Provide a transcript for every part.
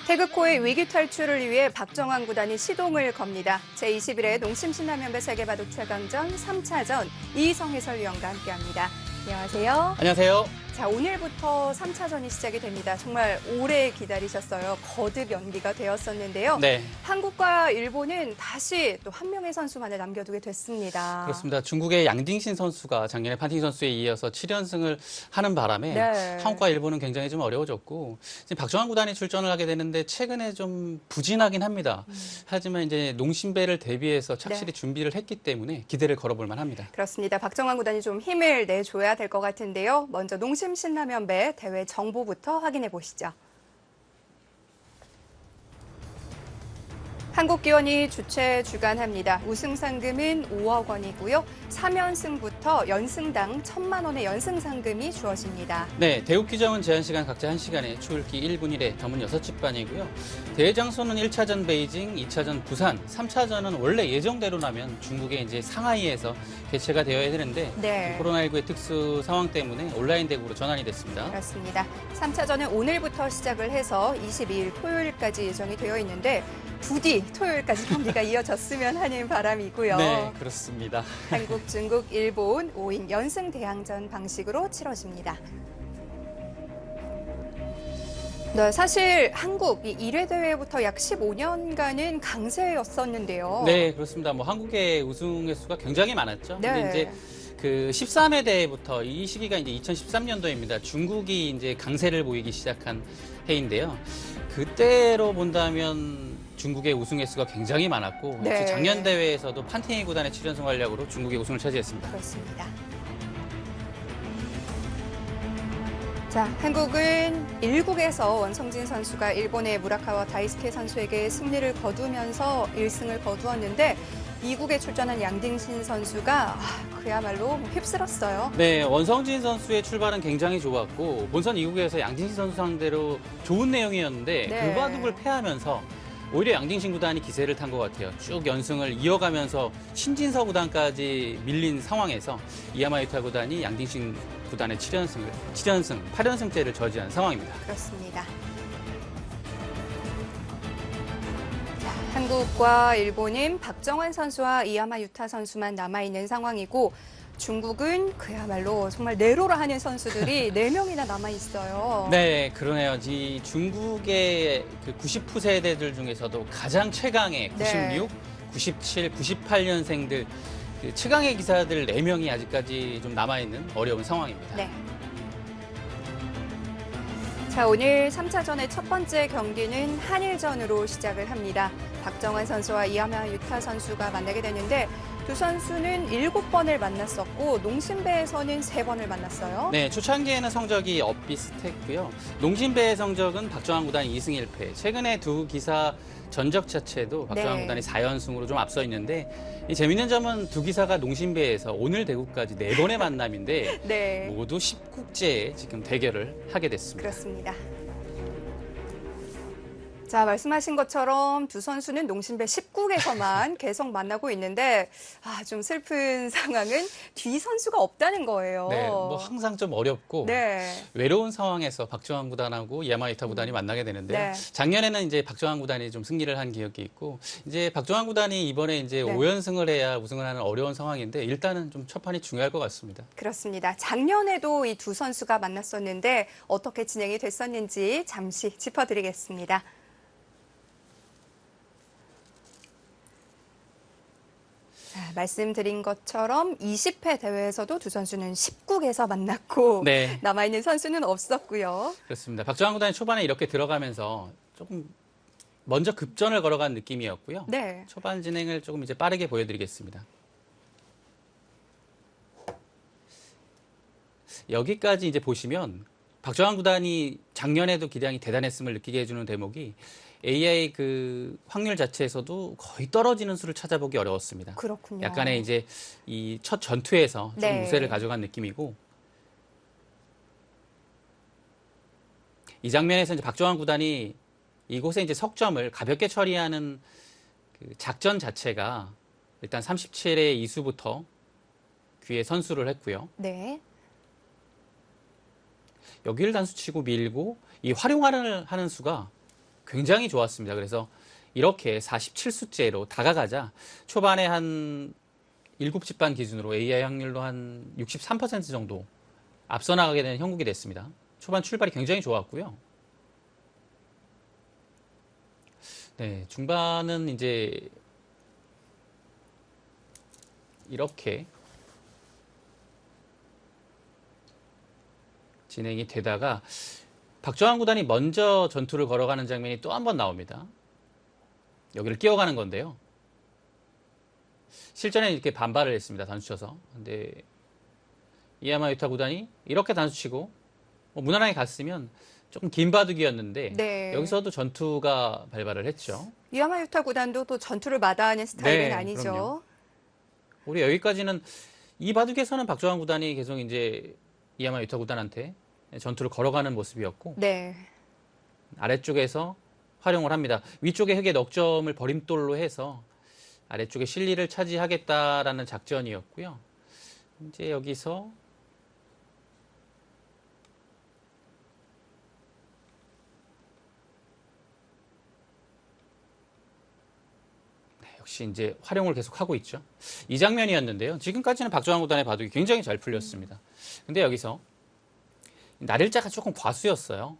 태극호의 위기 탈출을 위해 박정환 구단이 시동을 겁니다. 제21회 농심신라면배 세계바둑 최강전 3차전 이희성 해설위원과 함께합니다. 안녕하세요. 안녕하세요. 자, 오늘부터 3차전이 시작이 됩니다. 정말 오래 기다리셨어요. 거듭 연기가 되었었는데요. 네. 한국과 일본은 다시 또 한 명의 선수만을 남겨두게 됐습니다. 그렇습니다. 중국의 양딩신 선수가 작년에 판팅 선수에 이어서 7연승을 하는 바람에 네. 한국과 일본은 굉장히 좀 어려워졌고 지금 박정환 구단이 출전을 하게 되는데 최근에 좀 부진하긴 합니다. 하지만 이제 농심배를 대비해서 착실히 준비를 했기 때문에 기대를 걸어볼 만합니다. 그렇습니다. 박정환 구단이 좀 힘을 내줘야 될 것 같은데요. 먼저 농심 신라면배 대회 정보부터 확인해 보시죠. 한국기원이 주최 주관합니다. 우승 상금은 5억 원이고요. 3연승부터 연승당 1,000만 원의 연승 상금이 주어집니다. 네, 대국 규정은 제한 시간 각자 1시간에 추울기 1분 1회 담은 6집반이고요. 대회 장소는 1차전 베이징, 2차전 부산, 3차전은 원래 예정대로라면 중국의 이제 상하이에서 개최가 되어야 되는데 네. 코로나19의 특수 상황 때문에 온라인 대국으로 전환이 됐습니다. 그렇습니다. 3차전은 오늘부터 시작을 해서 22일 토요일까지 예정이 되어 있는데 부디 토요일까지 경기가 이어졌으면 하는 바람이고요. 네, 그렇습니다. 한국, 중국, 일본 5인 연승 대항전 방식으로 치러집니다. 네, 사실 한국 이 1회 대회부터 약 15년간은 강세였었는데요. 네, 그렇습니다. 뭐 한국의 우승 횟수가 굉장히 많았죠. 네. 근데 이제 그 13회 대회부터 이 시기가 이제 2013년도입니다. 중국이 이제 강세를 보이기 시작한 해인데요. 그때로 본다면 중국의 우승 횟수가 굉장히 많았고 네. 작년 대회에서도 판테이 구단의 7연승 활약으로 중국의 우승을 차지했습니다. 그렇습니다. 자, 한국은 1국에서 원성진 선수가 일본의 무라카와 다이스케 선수에게 승리를 거두면서 1승을 거두었는데 2국에 출전한 양딩신 선수가 그야말로 휩쓸었어요. 네, 원성진 선수의 출발은 굉장히 좋았고 본선 2국에서 양딩신 선수 상대로 좋은 내용이었는데 네. 그 바둑을 패하면서 오히려 양딩신 구단이 기세를 탄 것 같아요. 쭉 연승을 이어가면서 신진서 구단까지 밀린 상황에서 이야마유타 구단이 양딩신 구단의 7연승, 8연승째를 저지한 상황입니다. 그렇습니다. 자, 한국과 일본은 박정환 선수와 이야마유타 선수만 남아있는 상황이고 중국은 그야말로 정말 내로라 하는 선수들이 4명이나 남아있어요. 네, 그러네요. 이 중국의 그 90후 세대들 중에서도 가장 최강의 96, 97, 98년생들 그 최강의 기사들 4명이 아직까지 좀 남아있는 어려운 상황입니다. 네. 자, 오늘 3차전의 첫 번째 경기는 한일전으로 시작을 합니다. 박정환 선수와 이야마유타 선수가 만나게 되는데 두 선수는 7번을 만났었고 농심배에서는 3번을 만났어요. 네, 초창기에는 성적이 엇비슷했고요. 농심배의 성적은 박정환 구단이 2승 1패. 최근에 두 기사 전적 자체도 박정환 네. 구단이 4연승으로 좀 앞서 있는데 이 재밌는 점은 두 기사가 농심배에서 오늘 대구까지 4번의 만남인데 네. 모두 10국제에 지금 대결을 하게 됐습니다. 그렇습니다. 자, 말씀하신 것처럼 두 선수는 농심배 10국에서만 계속 만나고 있는데 좀 슬픈 상황은 뒤 선수가 없다는 거예요. 네, 뭐 항상 좀 어렵고 네. 외로운 상황에서 박정환 구단하고 야마유타 구단이 만나게 되는데 네. 작년에는 이제 박정환 구단이 좀 승리를 한 기억이 있고 이제 박정환 구단이 이번에 이제 네. 5연승을 해야 우승을 하는 어려운 상황인데 일단은 좀 첫 판이 중요할 것 같습니다. 그렇습니다. 작년에도 이 두 선수가 만났었는데 어떻게 진행이 됐었는지 잠시 짚어드리겠습니다. 자, 말씀드린 것처럼 20회 대회에서도 두 선수는 10국에서 만났고 네. 남아있는 선수는 없었고요. 그렇습니다. 박정환 구단이 초반에 이렇게 들어가면서 조금 먼저 급전을 걸어간 느낌이었고요. 네. 초반 진행을 조금 이제 빠르게 보여드리겠습니다. 여기까지 이제 보시면 박정환 구단이 작년에도 기량이 대단했음을 느끼게 해주는 대목이 AI 그 확률 자체에서도 거의 떨어지는 수를 찾아보기 어려웠습니다. 그렇군요. 약간의 이제 이 첫 전투에서 좀 네. 우세를 가져간 느낌이고 이 장면에서 이제 박정환 구단이 이곳에 이제 석점을 가볍게 처리하는 그 작전 자체가 일단 37의 이수부터 귀에 선수를 했고요. 네. 여기를 단수치고 밀고 이 활용하는 수가 굉장히 좋았습니다. 그래서 이렇게 47수째로 다가가자 초반에 한 7시 반 기준으로 AI 확률로 한 63% 정도 앞서 나가게 되는 형국이 됐습니다. 초반 출발이 굉장히 좋았고요. 네, 중반은 이제 이렇게 진행이 되다가 박정환 구단이 먼저 전투를 걸어가는 장면이 또 한 번 나옵니다. 여기를 끼워가는 건데요. 실전에 이렇게 반발을 했습니다. 단수 쳐서. 근데 이야마 유타 구단이 이렇게 단수 치고 무난하게 갔으면 조금 긴 바둑이었는데 네. 여기서도 전투가 발발을 했죠. 이야마 유타 구단도 또 전투를 마다하는 스타일은 네, 아니죠. 그럼요. 우리 여기까지는 이 바둑에서는 박정환 구단이 계속 이제 이야마 유타 구단한테 전투를 걸어가는 모습이었고 네. 아래쪽에서 활용을 합니다. 위쪽에 흑의 넉점을 버림돌로 해서 아래쪽에 실리를 차지하겠다라는 작전이었고요. 이제 여기서 역시 이제 활용을 계속 하고 있죠. 이 장면이었는데요. 지금까지는 박정환 구단의 바둑이 굉장히 잘 풀렸습니다. 근데 여기서 날일자가 조금 과수였어요.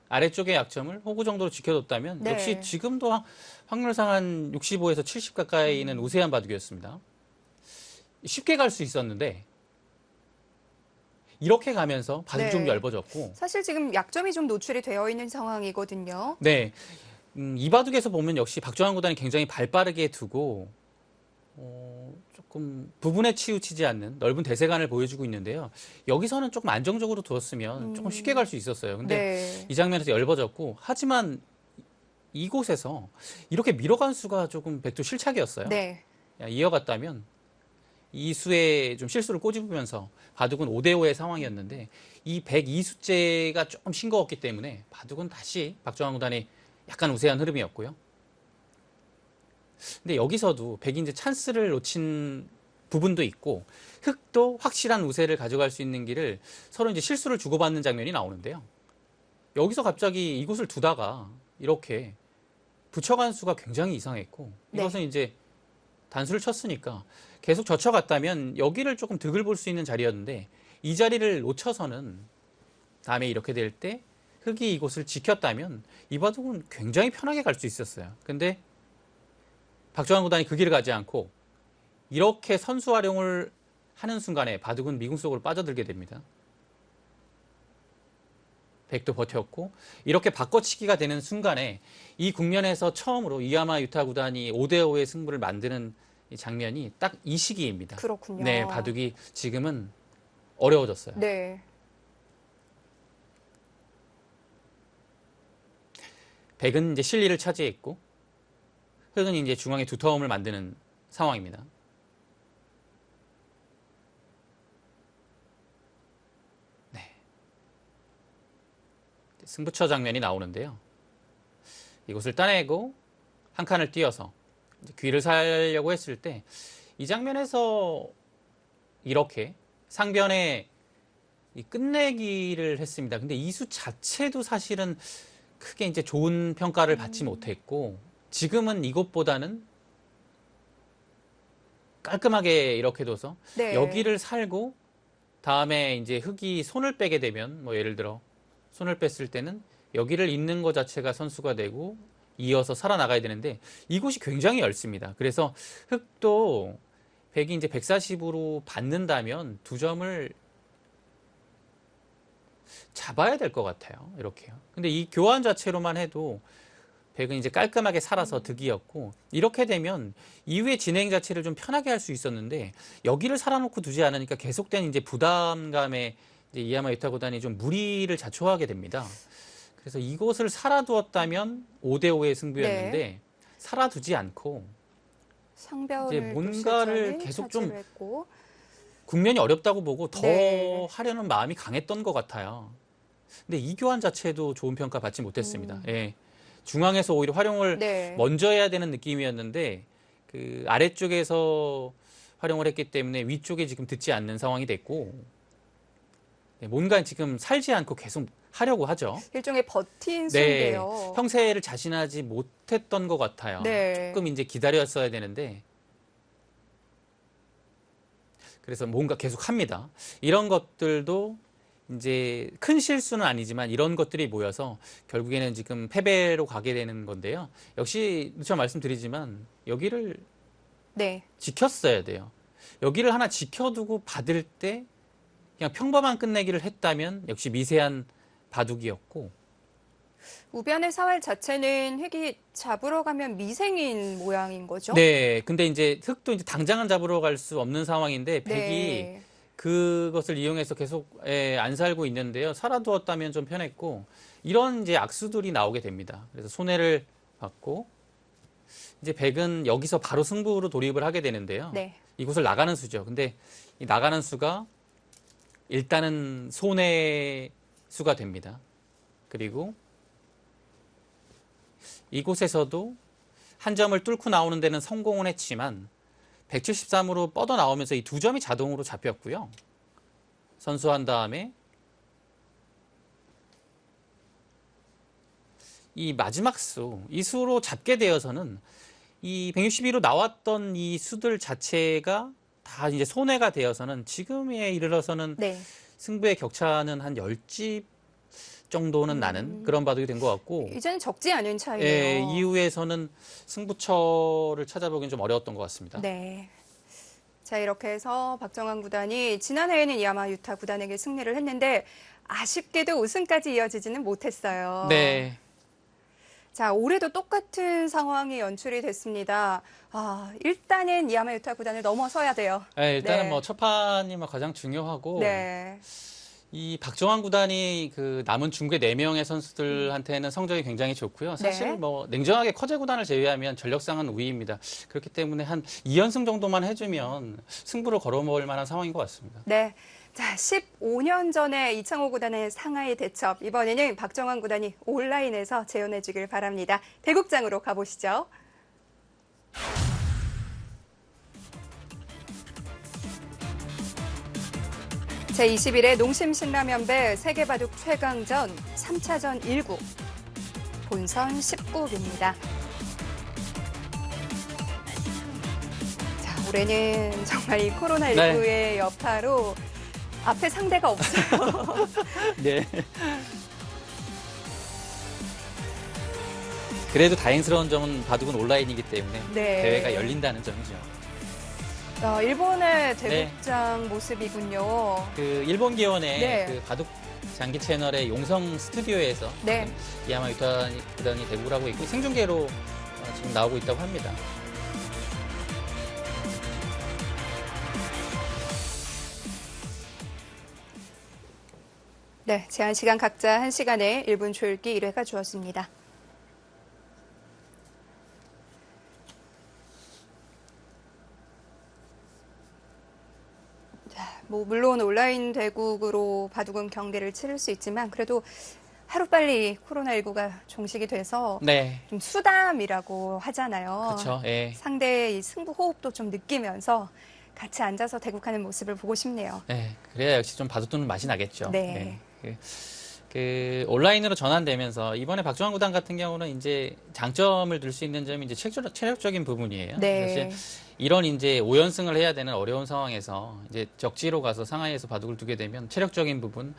아래쪽의 약점을 호구 정도로 지켜뒀다면 네. 역시 지금도 확률상 한 65에서 70 가까이는 우세한 바둑이었습니다. 쉽게 갈 수 있었는데 이렇게 가면서 바둑이 네. 좀 얇아졌고 사실 지금 약점이 좀 노출이 되어 있는 상황이거든요. 네, 이 바둑에서 보면 역시 박정환 구단이 굉장히 발빠르게 두고 조금 부분에 치우치지 않는 넓은 대세관을 보여주고 있는데요. 여기서는 조금 안정적으로 두었으면 조금 쉽게 갈 수 있었어요. 근데 네. 이 장면에서 얇아졌고 하지만 이곳에서 이렇게 밀어간 수가 조금 백두 실착이었어요. 네. 이어갔다면 이 수에 좀 실수를 꼬집으면서 바둑은 5대5의 상황이었는데 이 102수째가 조금 싱거웠기 때문에 바둑은 다시 박정환 구단이 약간 우세한 흐름이었고요. 근데 여기서도 백이 이제 찬스를 놓친 부분도 있고 흑도 확실한 우세를 가져갈 수 있는 길을 서로 이제 실수를 주고받는 장면이 나오는데요. 여기서 갑자기 이곳을 두다가 이렇게 붙여간 수가 굉장히 이상했고 이것은 네. 이제 단수를 쳤으니까 계속 젖혀갔다면 여기를 조금 득을 볼 수 있는 자리였는데 이 자리를 놓쳐서는 다음에 이렇게 될 때 흑이 이곳을 지켰다면 이 바둑은 굉장히 편하게 갈 수 있었어요. 근데 박정환 구단이 그 길을 가지 않고 이렇게 선수 활용을 하는 순간에 바둑은 미궁 속으로 빠져들게 됩니다. 백도 버텼고 이렇게 바꿔치기가 되는 순간에 이 국면에서 처음으로 이야마 유타 구단이 5대5의 승부를 만드는 이 장면이 딱 이 시기입니다. 그렇군요. 네, 바둑이 지금은 어려워졌어요. 네. 백은 이제 실리를 차지했고 흑은 이제 중앙에 두터움을 만드는 상황입니다. 네. 승부처 장면이 나오는데요. 이곳을 따내고 한 칸을 띄어서 귀를 살려고 했을 때 이 장면에서 이렇게 상변에 끝내기를 했습니다. 근데 이 수 자체도 사실은 크게 이제 좋은 평가를 받지 못했고 지금은 이것보다는 깔끔하게 이렇게 둬서 네. 여기를 살고 다음에 이제 흑이 손을 빼게 되면 뭐 예를 들어 손을 뺐을 때는 여기를 잇는 것 자체가 선수가 되고 이어서 살아나가야 되는데 이곳이 굉장히 얇습니다. 그래서 흑도 백이 이제 140으로 받는다면 두 점을 잡아야 될 것 같아요. 이렇게요. 근데 이 교환 자체로만 해도 백은 이제 깔끔하게 살아서 득이었고 이렇게 되면 이후의 진행 자체를 좀 편하게 할 수 있었는데 여기를 살아놓고 두지 않으니까 계속된 이제 부담감에 이제 이야마 유타 구단이 좀 무리를 자초하게 됩니다. 그래서 이곳을 살아두었다면 5대5의 승부였는데 네. 살아두지 않고 상변을 이제 뭔가를 또 계속 차지를 좀 했고. 국면이 어렵다고 보고 더 네. 하려는 마음이 강했던 것 같아요. 근데 이 교환 자체도 좋은 평가 받지 못했습니다. 예. 중앙에서 오히려 활용을 네. 먼저 해야 되는 느낌이었는데 그 아래쪽에서 활용을 했기 때문에 위쪽에 지금 듣지 않는 상황이 됐고 네, 뭔가 지금 살지 않고 계속 하려고 하죠. 일종의 버틴 네, 수인데요. 형세를 자신하지 못했던 것 같아요. 네. 조금 이제 기다렸어야 되는데 그래서 뭔가 계속 합니다. 이런 것들도 이제 큰 실수는 아니지만 이런 것들이 모여서 결국에는 지금 패배로 가게 되는 건데요. 역시 제가 말씀드리지만 여기를 네. 지켰어야 돼요. 여기를 하나 지켜두고 받을 때 그냥 평범한 끝내기를 했다면 역시 미세한 바둑이었고 우변의 사활 자체는 흙이 잡으러 가면 미생인 모양인 거죠? 네, 근데 이제 흙도 이제 당장은 잡으러 갈 수 없는 상황인데 백이 네. 그것을 이용해서 계속 안 살고 있는데요. 살아두었다면 좀 편했고 이런 이제 악수들이 나오게 됩니다. 그래서 손해를 받고 이제 백은 여기서 바로 승부로 돌입을 하게 되는데요. 네. 이곳을 나가는 수죠. 근데 이 나가는 수가 일단은 손해 수가 됩니다. 그리고 이곳에서도 한 점을 뚫고 나오는 데는 성공은 했지만 173으로 뻗어 나오면서 이 두 점이 자동으로 잡혔고요. 선수한 다음에 이 마지막 수, 이 수로 잡게 되어서는 이 162로 나왔던 이 수들 자체가 다 이제 손해가 되어서는 지금에 이르러서는 네. 승부의 격차는 한 10집 정도는 나는 그런 바둑이 된 것 같고 이제는 적지 않은 예, 차이네요. 이후에서는 승부처를 찾아보기는 좀 어려웠던 것 같습니다. 네. 자, 이렇게 해서 박정환 구단이 지난해에는 야마 유타 구단에게 승리를 했는데 아쉽게도 우승까지 이어지지는 못했어요. 네. 자, 올해도 똑같은 상황이 연출이 됐습니다. 일단은 야마 유타 구단을 넘어서야 돼요. 예, 일단은 네. 뭐 첫 판이 뭐 가장 중요하고 네. 이 박정환 구단이 그 남은 중계 4명의 선수들한테는 성적이 굉장히 좋고요. 사실 네. 뭐 냉정하게 커제 구단을 제외하면 전력상은 우위입니다. 그렇기 때문에 한 2연승 정도만 해주면 승부를 걸어먹을 만한 상황인 것 같습니다. 네. 자, 15년 전에 이창호 구단의 상하이 대첩. 이번에는 박정환 구단이 온라인에서 재현해 주길 바랍니다. 대국장으로 가보시죠. 제21회 농심신라면배 세계바둑 최강전 3차전 1국 본선 19국입니다. 자, 올해는 정말 이 코로나19의 여파로 앞에 상대가 없어요. 네. 그래도 다행스러운 점은 바둑은 온라인이기 때문에 네. 대회가 열린다는 점이죠. 일본의 대국장 모습이군요. 그 일본 기원의 네. 그 바둑 장기 채널의 용성 스튜디오에서 네. 지금 야마 유타 구단이 대국을 하고 있고 생중계로 지금 나오고 있다고 합니다. 네, 제한 시간 각자 1시간에 1분 조율기 1회가 주어집니다. 뭐 물론 온라인 대국으로 바둑은 경기를 치를 수 있지만 그래도 하루빨리 코로나19가 종식이 돼서 네. 좀 수담이라고 하잖아요. 그렇죠. 예. 상대의 이 승부 호흡도 좀 느끼면서 같이 앉아서 대국하는 모습을 보고 싶네요. 네. 그래야 역시 좀 바둑두는 맛이 나겠죠. 네. 그 온라인으로 전환되면서 이번에 박정환 구단 같은 경우는 이제 장점을 들 수 있는 점이 이제 체력적인 부분이에요. 네. 사실 이런 이제 5연승을 해야 되는 어려운 상황에서 이제 적지로 가서 상하이에서 바둑을 두게 되면 체력적인 부분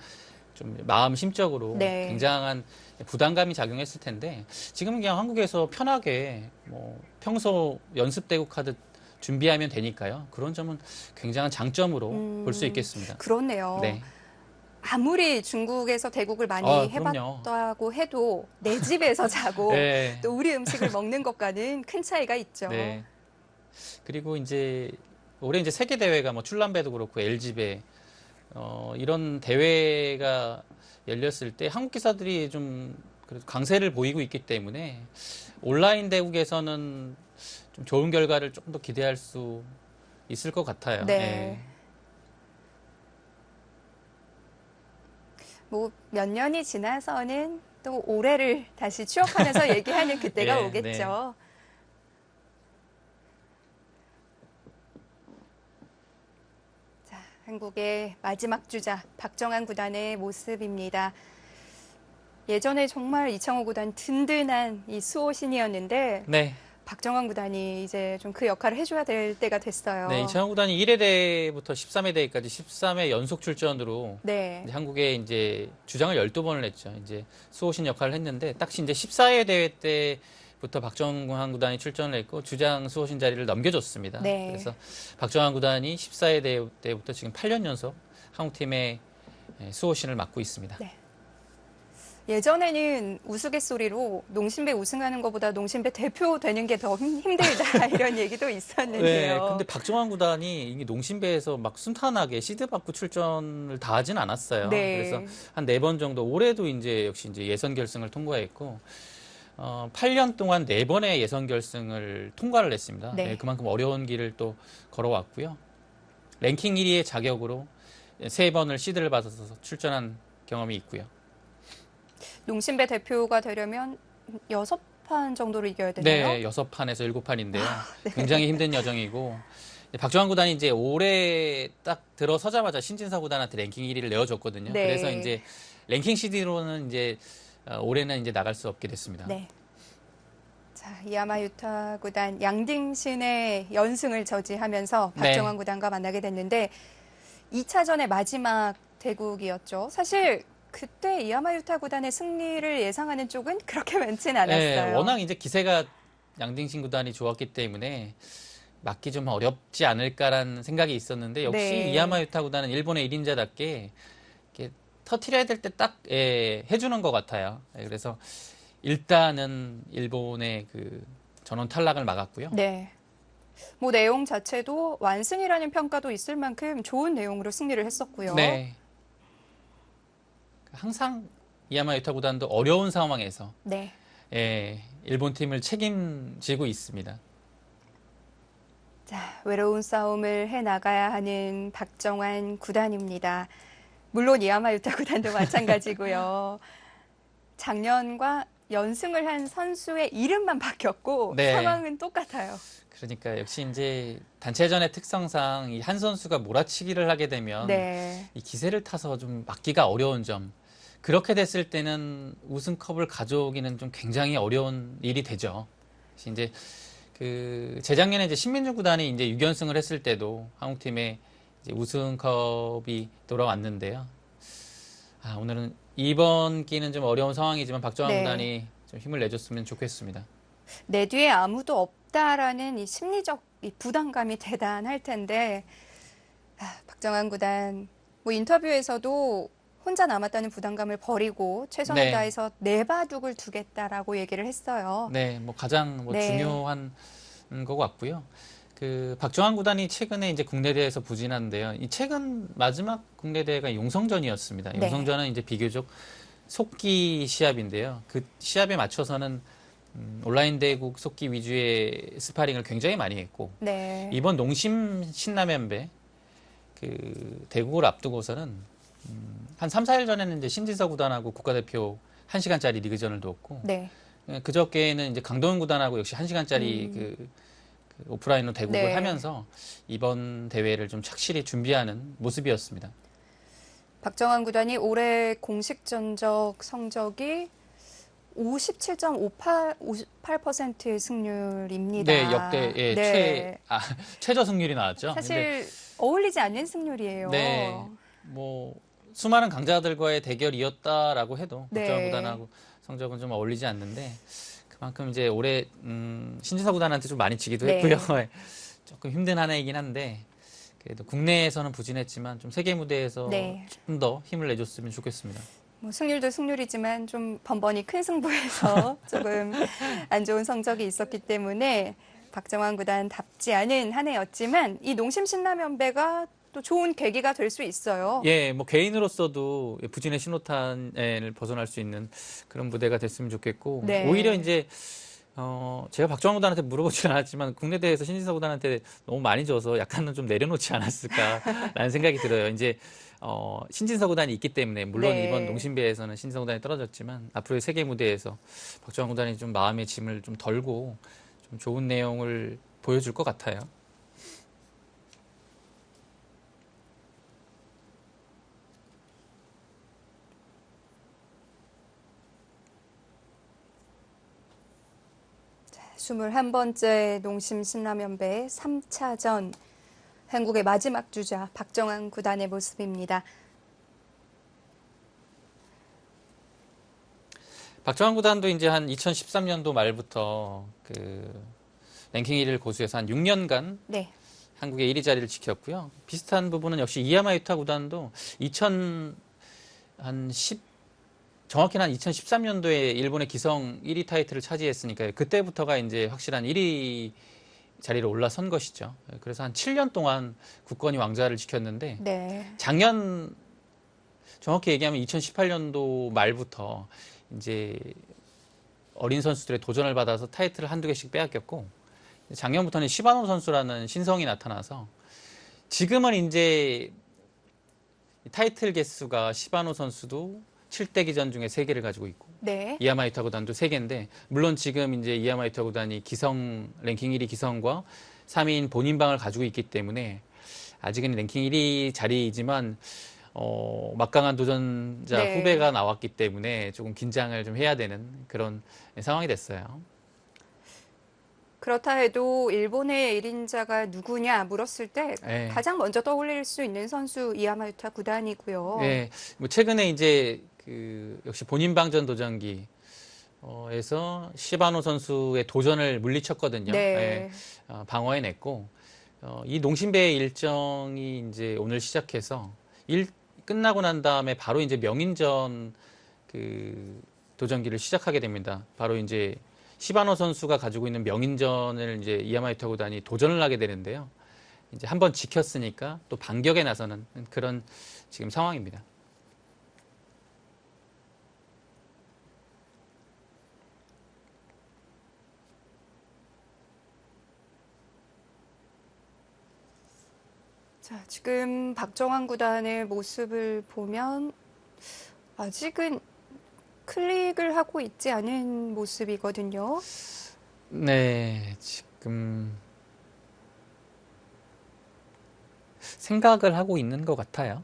좀 마음 심적으로 네. 굉장한 부담감이 작용했을 텐데 지금은 그냥 한국에서 편하게 뭐 평소 연습 대국하듯 준비하면 되니까요. 그런 점은 굉장한 장점으로 볼 수 있겠습니다. 그렇네요. 네. 아무리 중국에서 대국을 많이 그럼요. 해봤다고 해도 내 집에서 자고 네. 또 우리 음식을 먹는 것과는 큰 차이가 있죠. 네. 그리고 이제 올해 이제 세계 대회가 뭐 출란배도 그렇고 LG배 이런 대회가 열렸을 때 한국 기사들이 좀 그래도 강세를 보이고 있기 때문에 온라인 대국에서는 좀 좋은 결과를 조금 더 기대할 수 있을 것 같아요. 네. 뭐 몇 년이 지나서는 또 올해를 다시 추억하면서 얘기하는 그때가 네, 오겠죠. 자, 한국의 마지막 주자 박정환 구단의 모습입니다. 예전에 정말 이창호 구단 든든한 이 수호신이었는데 네. 박정환 구단이 이제 좀 그 역할을 해줘야 될 때가 됐어요. 네, 이창호 구단이 1회 대회부터 13회 대회까지 13회 연속 출전으로 네. 이제 한국에 이제 주장을 12번을 했죠. 이제 수호신 역할을 했는데 딱 이제 14회 대회 때부터 박정환 구단이 출전을 했고 주장 수호신 자리를 넘겨줬습니다. 네. 그래서 박정환 구단이 14회 대회 때부터 지금 8년 연속 한국팀의 수호신을 맡고 있습니다. 네. 예전에는 우스갯소리로 농심배 우승하는 것보다 농심배 대표 되는 게 더 힘들다 이런 얘기도 있었는데요. 네, 근데 박정환 구단이 이게 농심배에서 막 순탄하게 시드 받고 출전을 다 하진 않았어요. 네. 그래서 한 4번 정도, 올해도 이제 역시 이제 예선 결승을 통과했고, 8년 동안 4번의 예선 결승을 통과를 했습니다. 네. 네, 그만큼 어려운 길을 또 걸어왔고요. 랭킹 1위의 자격으로 3번을 시드를 받아서 출전한 경험이 있고요. 농심배 대표가 되려면 6판 정도로 이겨야 되나요? 네, 6판에서 7판인데요. 네. 굉장히 힘든 여정이고, 박정환 구단이 이제 올해 딱 들어서자마자 신진서 구단한테 랭킹 1위를 내어줬거든요. 네. 그래서 이제 랭킹 CD로는 이제 올해는 이제 나갈 수 없게 됐습니다. 네. 자, 이하마 유타 구단 양딩신의 연승을 저지하면서 박정환 네. 구단과 만나게 됐는데 2차전의 마지막 대국이었죠. 사실 그때 이하마 유타 구단의 승리를 예상하는 쪽은 그렇게 많진 않았어요. 네, 워낙 이제 기세가 양딩신 구단이 좋았기 때문에 맞기 좀 어렵지 않을까라는 생각이 있었는데 역시 네. 이하마 유타 구단은 일본의 1인자답게 이렇게 터트려야 될 때 딱 해주는 것 같아요. 그래서 일단은 일본의 그 전원 탈락을 막았고요. 네. 뭐 내용 자체도 완승이라는 평가도 있을 만큼 좋은 내용으로 승리를 했었고요. 네. 항상 이하마 유타 구단도 어려운 상황에서 네. 일본 팀을 책임지고 있습니다. 자, 외로운 싸움을 해 나가야 하는 박정환 구단입니다. 물론 이하마 유타 구단도 마찬가지고요. 작년과 연승을 한 선수의 이름만 바뀌었고 네. 상황은 똑같아요. 그러니까 역시 이제 단체전의 특성상 이 한 선수가 몰아치기를 하게 되면 네. 이 기세를 타서 좀 막기가 어려운 점. 그렇게 됐을 때는 우승컵을 가져오기는 좀 굉장히 어려운 일이 되죠. 그래서 이제 그 재작년에 이제 신민중 구단이 이제 6연승을 했을 때도 한국팀에 이제 우승컵이 돌아왔는데요. 오늘은 이번 기는 좀 어려운 상황이지만 박정환 네. 구단이 좀 힘을 내줬으면 좋겠습니다. 내 뒤에 아무도 없다라는 이 심리적 이 부담감이 대단할 텐데 박정환 구단 뭐 인터뷰에서도 혼자 남았다는 부담감을 버리고 최선을 네. 다해서 네 바둑을 두겠다라고 얘기를 했어요. 네, 뭐 가장 뭐 네. 중요한 것 같고요. 그 박정환 구단이 최근에 이제 국내 대회에서 부진한데요. 이 최근 마지막 국내 대회가 용성전이었습니다. 네. 용성전은 이제 비교적 속기 시합인데요. 그 시합에 맞춰서는 온라인 대국 속기 위주의 스파링을 굉장히 많이 했고 네. 이번 농심 신라면배 그 대국을 앞두고서는 한 3, 4일 전에는 이제 신진서 구단하고 국가대표 1시간짜리 리그전을 두었고 네. 그저께는 이제 강동원 구단하고 역시 1시간짜리 그 오프라인으로 대국을 네. 하면서 이번 대회를 좀 착실히 준비하는 모습이었습니다. 박정환 구단이 올해 공식 전적 성적이 57.58%의 승률입니다. 네, 역대 네. 최저 승률이 나왔죠. 사실 어울리지 않는 승률이에요. 네, 뭐 수많은 강자들과의 대결이었다라고 해도 네. 박정환 구단하고 성적은 좀 어울리지 않는데 그만큼 이제 올해 신진서 구단한테 좀 많이 지기도 네. 했고요. 조금 힘든 한 해이긴 한데 그래도 국내에서는 부진했지만 좀 세계 무대에서 네. 좀 더 힘을 내줬으면 좋겠습니다. 뭐 승률도 승률이지만 좀 번번이 큰 승부에서 조금 안 좋은 성적이 있었기 때문에 박정환 구단답지 않은 한 해였지만 이 농심 신라면배가 또 좋은 계기가 될 수 있어요. 예, 뭐 개인으로서도 부진의 신호탄을 벗어날 수 있는 그런 무대가 됐으면 좋겠고 네. 오히려 이제 제가 박정환 구단한테 물어보지는 않았지만 국내 대회에서 신진서 구단한테 너무 많이 져서 약간은 좀 내려놓지 않았을까라는 생각이 들어요. 이제 신진서 구단이 있기 때문에 물론 네. 이번 농심배에서는 신진서 구단이 떨어졌지만 앞으로의 세계 무대에서 박정환 구단이 좀 마음의 짐을 좀 덜고 좀 좋은 내용을 보여줄 것 같아요. 21번째 농심 신라면배 3차전 한국의 마지막 주자 박정환 구단의 모습입니다. 박정환 구단도 이제 한 2013년도 말부터 그 랭킹 1위를 고수해서 한 6년간 네. 한국의 1위 자리를 지켰고요. 비슷한 부분은 역시 이야마 유타 구단도 정확히는 한 2013년도에 일본의 기성 1위 타이틀을 차지했으니까요. 그때부터가 이제 확실한 1위 자리로 올라선 것이죠. 그래서 한 7년 동안 굳건히 왕좌를 지켰는데 네. 작년 정확히 얘기하면 2018년도 말부터 이제 어린 선수들의 도전을 받아서 타이틀을 한두 개씩 빼앗겼고 작년부터는 시바노 선수라는 신성이 나타나서 지금은 이제 타이틀 개수가 시바노 선수도 7대 기전 중에 3개를 가지고 있고 네. 이야마 유타 구단도 3개인데 물론 지금 이제 이야마 유타 구단이 기성 랭킹 1위 기성과 3위인 본인방을 가지고 있기 때문에 아직은 랭킹 1위 자리이지만 막강한 도전자 네. 후배가 나왔기 때문에 조금 긴장을 좀 해야 되는 그런 상황이 됐어요. 그렇다 해도 일본의 1인자가 누구냐 물었을 때 네. 가장 먼저 떠올릴 수 있는 선수 이야마 유타 구단이고요. 네, 뭐 최근에 이제 그 역시 본인방전 도전기 에서 시바노 선수의 도전을 물리쳤거든요. 네. 방어해냈고 이 농심배의 일정이 이제 오늘 시작해서 끝나고 난 다음에 바로 이제 명인전 그 도전기를 시작하게 됩니다. 바로 이제 시바노 선수가 가지고 있는 명인전을 이제 이야마 유타 구단이 도전을 하게 되는데요. 이제 한번 지켰으니까 또 반격에 나서는 그런 지금 상황입니다. 자, 지금 박정환 구단의 모습을 보면 아직은 클릭을 하고 있지 않은 모습이거든요. 네, 지금 생각을 하고 있는 것 같아요.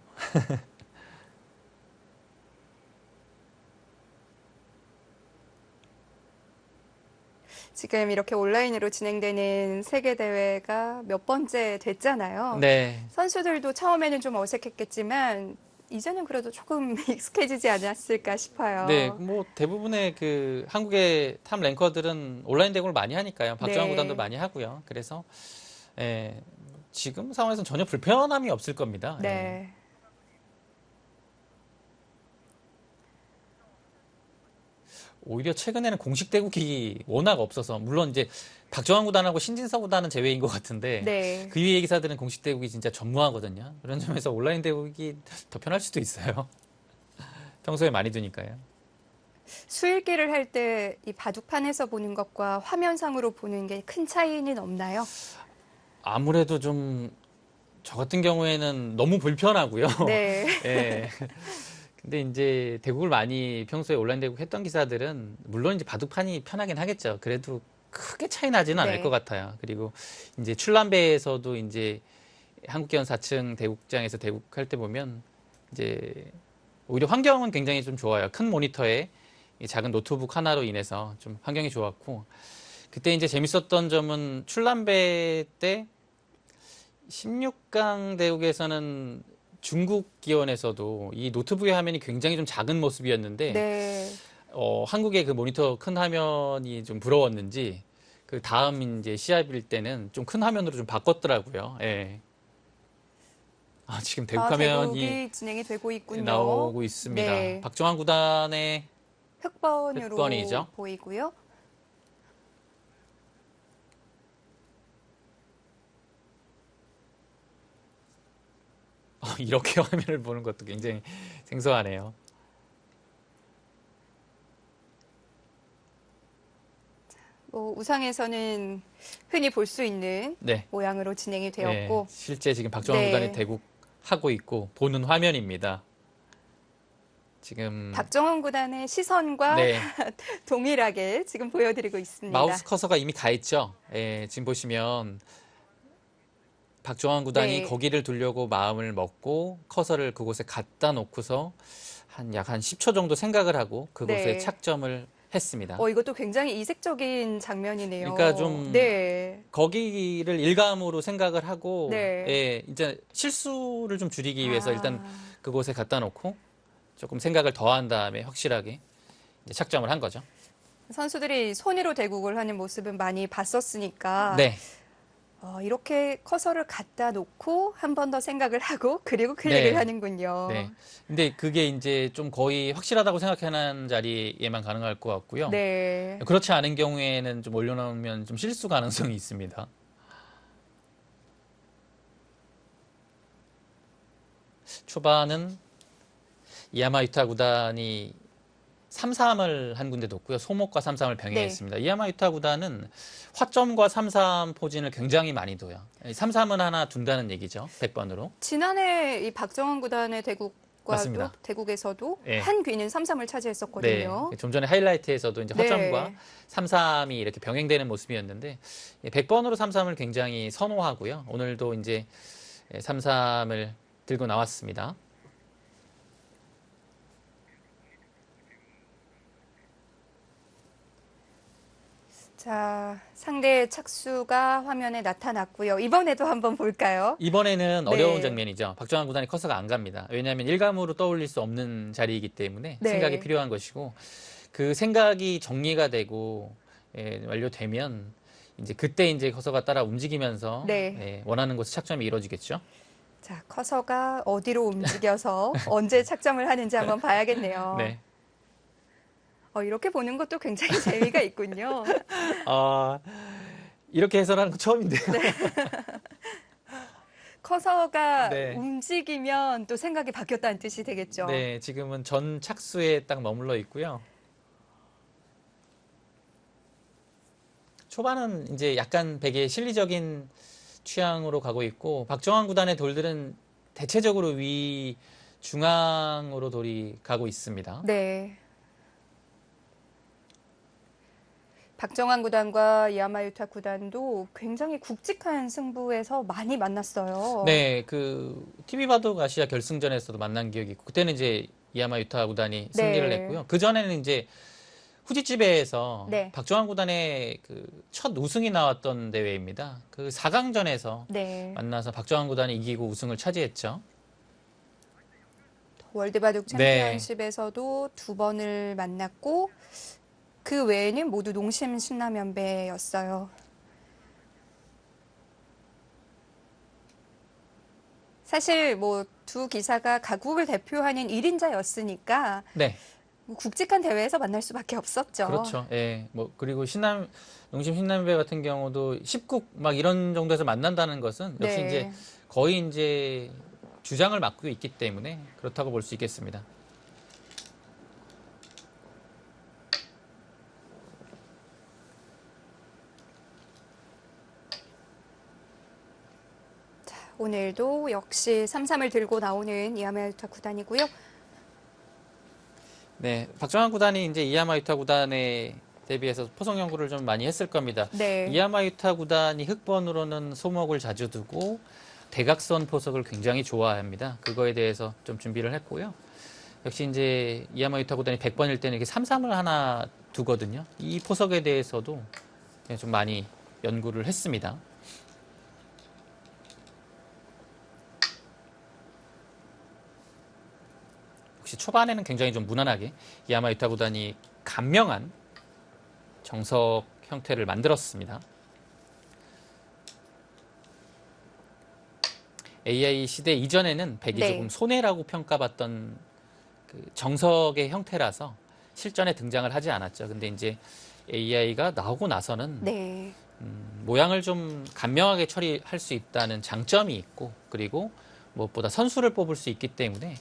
지금 이렇게 온라인으로 진행되는 세계 대회가 몇 번째 됐잖아요. 네, 선수들도 처음에는 좀 어색했겠지만 이제는 그래도 조금 익숙해지지 않았을까 싶어요. 네, 뭐 대부분의 그 한국의 탑 랭커들은 온라인 대국을 많이 하니까요. 박정환 네. 구단도 많이 하고요. 그래서 지금 상황에서는 전혀 불편함이 없을 겁니다. 예. 네. 오히려 최근에는 공식 대국이 워낙 없어서 물론 이제 박정환 구단하고 신진서 구단은 제외인 것 같은데 네. 그 위의 기사들은 공식 대국이 진짜 전무하거든요. 그런 점에서 온라인 대국이 더 편할 수도 있어요. 평소에 많이 두니까요. 수일기를 할 때 이 바둑판에서 보는 것과 화면상으로 보는 게 큰 차이는 없나요? 아무래도 좀 저 같은 경우에는 너무 불편하고요. 네. 예. 근데 이제 대국을 많이 평소에 온라인 대국 했던 기사들은 물론 이제 바둑판이 편하긴 하겠죠. 그래도 크게 차이 나지는 않을 네. 것 같아요. 그리고 이제 출란배에서도 이제 한국기원 4층 대국장에서 대국할 때 보면 이제 오히려 환경은 굉장히 좀 좋아요. 큰 모니터에 이 작은 노트북 하나로 인해서 좀 환경이 좋았고 그때 이제 재밌었던 점은 출란배 때 16강 대국에서는 중국 기원에서도 이 노트북의 화면이 굉장히 좀 작은 모습이었는데 네. 한국의 그 모니터 큰 화면이 좀 부러웠는지 그 다음 이제 시합일 때는 좀 큰 화면으로 좀 바꿨더라고요. 예. 지금 대국 화면이 대국이 진행이 되고 있군요. 나오고 있습니다. 네. 박정환 구단의 흑번으로 흑번이죠. 보이고요. 이렇게 화면을 보는 것도 굉장히 생소하네요. 뭐 우상에서는 흔히 볼 수 있는 네. 모양으로 진행이 되었고 실제 지금 박정환 네. 구단이 대국하고 있고 보는 화면입니다. 지금 박정환 구단의 시선과 네. 동일하게 지금 보여드리고 있습니다. 마우스 커서가 이미 가 있죠. 지금 보시면 박정환 구단이 네. 거기를 두려고 마음을 먹고 커서를 그곳에 갖다 놓고서 약 한 10초 정도 생각을 하고 그곳에 네. 착점을 했습니다. 이것도 굉장히 이색적인 장면이네요. 그러니까 좀 네. 거기를 일감으로 생각을 하고 네. 예, 이제 실수를 좀 줄이기 위해서 일단 아, 그곳에 갖다 놓고 조금 생각을 더한 다음에 확실하게 이제 착점을 한 거죠. 선수들이 손으로 대국을 하는 모습은 많이 봤었으니까 네. 이렇게 커서를 갖다 놓고 한 번 더 생각을 하고 그리고 클릭을 네. 하는군요. 네. 근데 그게 이제 좀 거의 확실하다고 생각하는 자리에만 가능할 것 같고요. 네. 그렇지 않은 경우에는 좀 올려놓으면 좀 실수 가능성이 있습니다. 초반은 이야마유타 구단이 3-3을 한 군데 뒀고요. 소목과 3-3을 병행했습니다. 이야마유타 구단은 화점과 3-3 포진을 굉장히 많이 둬요. 3-3은 하나 둔다는 얘기죠. 100번으로. 지난해 이 박정환 구단의 대국과도 맞습니다. 대국에서도 네. 한 귀는 3-3을 차지했었거든요. 네. 좀 전에 하이라이트에서도 이제 화점과 네. 3-3이 이렇게 병행되는 모습이었는데 100번으로 3-3을 굉장히 선호하고요. 오늘도 이제 3-3을 들고 나왔습니다. 자, 상대의 착수가 화면에 나타났고요. 이번에도 한번 볼까요? 이번에는 네. 어려운 장면이죠. 박정환 구단이 커서가 안 갑니다. 왜냐하면 일감으로 떠올릴 수 없는 자리이기 때문에 네. 생각이 필요한 것이고 그 생각이 정리가 되고 완료되면 이제 그때 이제 커서가 따라 움직이면서 네. 원하는 곳에 착점이 이루어지겠죠. 자, 커서가 어디로 움직여서 언제 착점을 하는지 한번 봐야겠네요. 네. 이렇게 보는 것도 굉장히 재미가 있군요. 이렇게 해설하는 건 처음인데요. 커서가 네. 움직이면 또 생각이 바뀌었다는 뜻이 되겠죠. 네, 지금은 전 착수에 딱 머물러 있고요. 초반은 이제 약간 되게 실리적인 취향으로 가고 있고 박정환 구단의 돌들은 대체적으로 위 중앙으로 돌이 가고 있습니다. 네. 박정환 구단과 야마유타 구단도 굉장히 굵직한 승부에서 많이 만났어요. 네, 그 TV 바둑 아시아 결승전에서도 만난 기억이 있고 그때는 이제 야마유타 구단이 승리를 네. 했고요. 그 전에는 이제 후지집에에서 네. 박정환 구단의 그 첫 우승이 나왔던 대회입니다. 그 4강전에서 네. 만나서 박정환 구단이 이기고 우승을 차지했죠. 월드바둑 네. 챔피언십에서도 두 번을 만났고 그 외에는 모두 농심 신라면배였어요. 사실 뭐 두 기사가 가국을 대표하는 1인자였으니까 네, 굵직한 대회에서 만날 수밖에 없었죠. 그렇죠. 예, 뭐 그리고 농심 신남배 같은 경우도 10국 막 이런 정도에서 만난다는 것은 역시 네. 이제 거의 이제 주장을 맡고 있기 때문에 그렇다고 볼 수 있겠습니다. 오늘도 역시 3-3을 들고 나오는 이야마유타 구단이고요. 네, 박정환 구단이 이제 이야마유타 구단에 대비해서 포석 연구를 좀 많이 했을 겁니다. 네. 이야마유타 구단이 흑번으로는 소목을 자주 두고 대각선 포석을 굉장히 좋아합니다. 그거에 대해서 좀 준비를 했고요. 역시 이제 이야마유타 구단이 100번일 때는 이렇게 3-3을 하나 두거든요. 이 포석에 대해서도 좀 많이 연구를 했습니다. 역시 초반에는 굉장히 좀 무난하게 이야마유타 구단이 간명한 정석 형태를 만들었습니다. AI 시대 이전에는 백이 네. 조금 손해라고 평가받던 그 정석의 형태라서 실전에 등장을 하지 않았죠. 근데 이제 AI가 나오고 나서는 네. 모양을 좀 간명하게 처리할 수 있다는 장점이 있고 그리고 무엇보다 선수를 뽑을 수 있기 때문에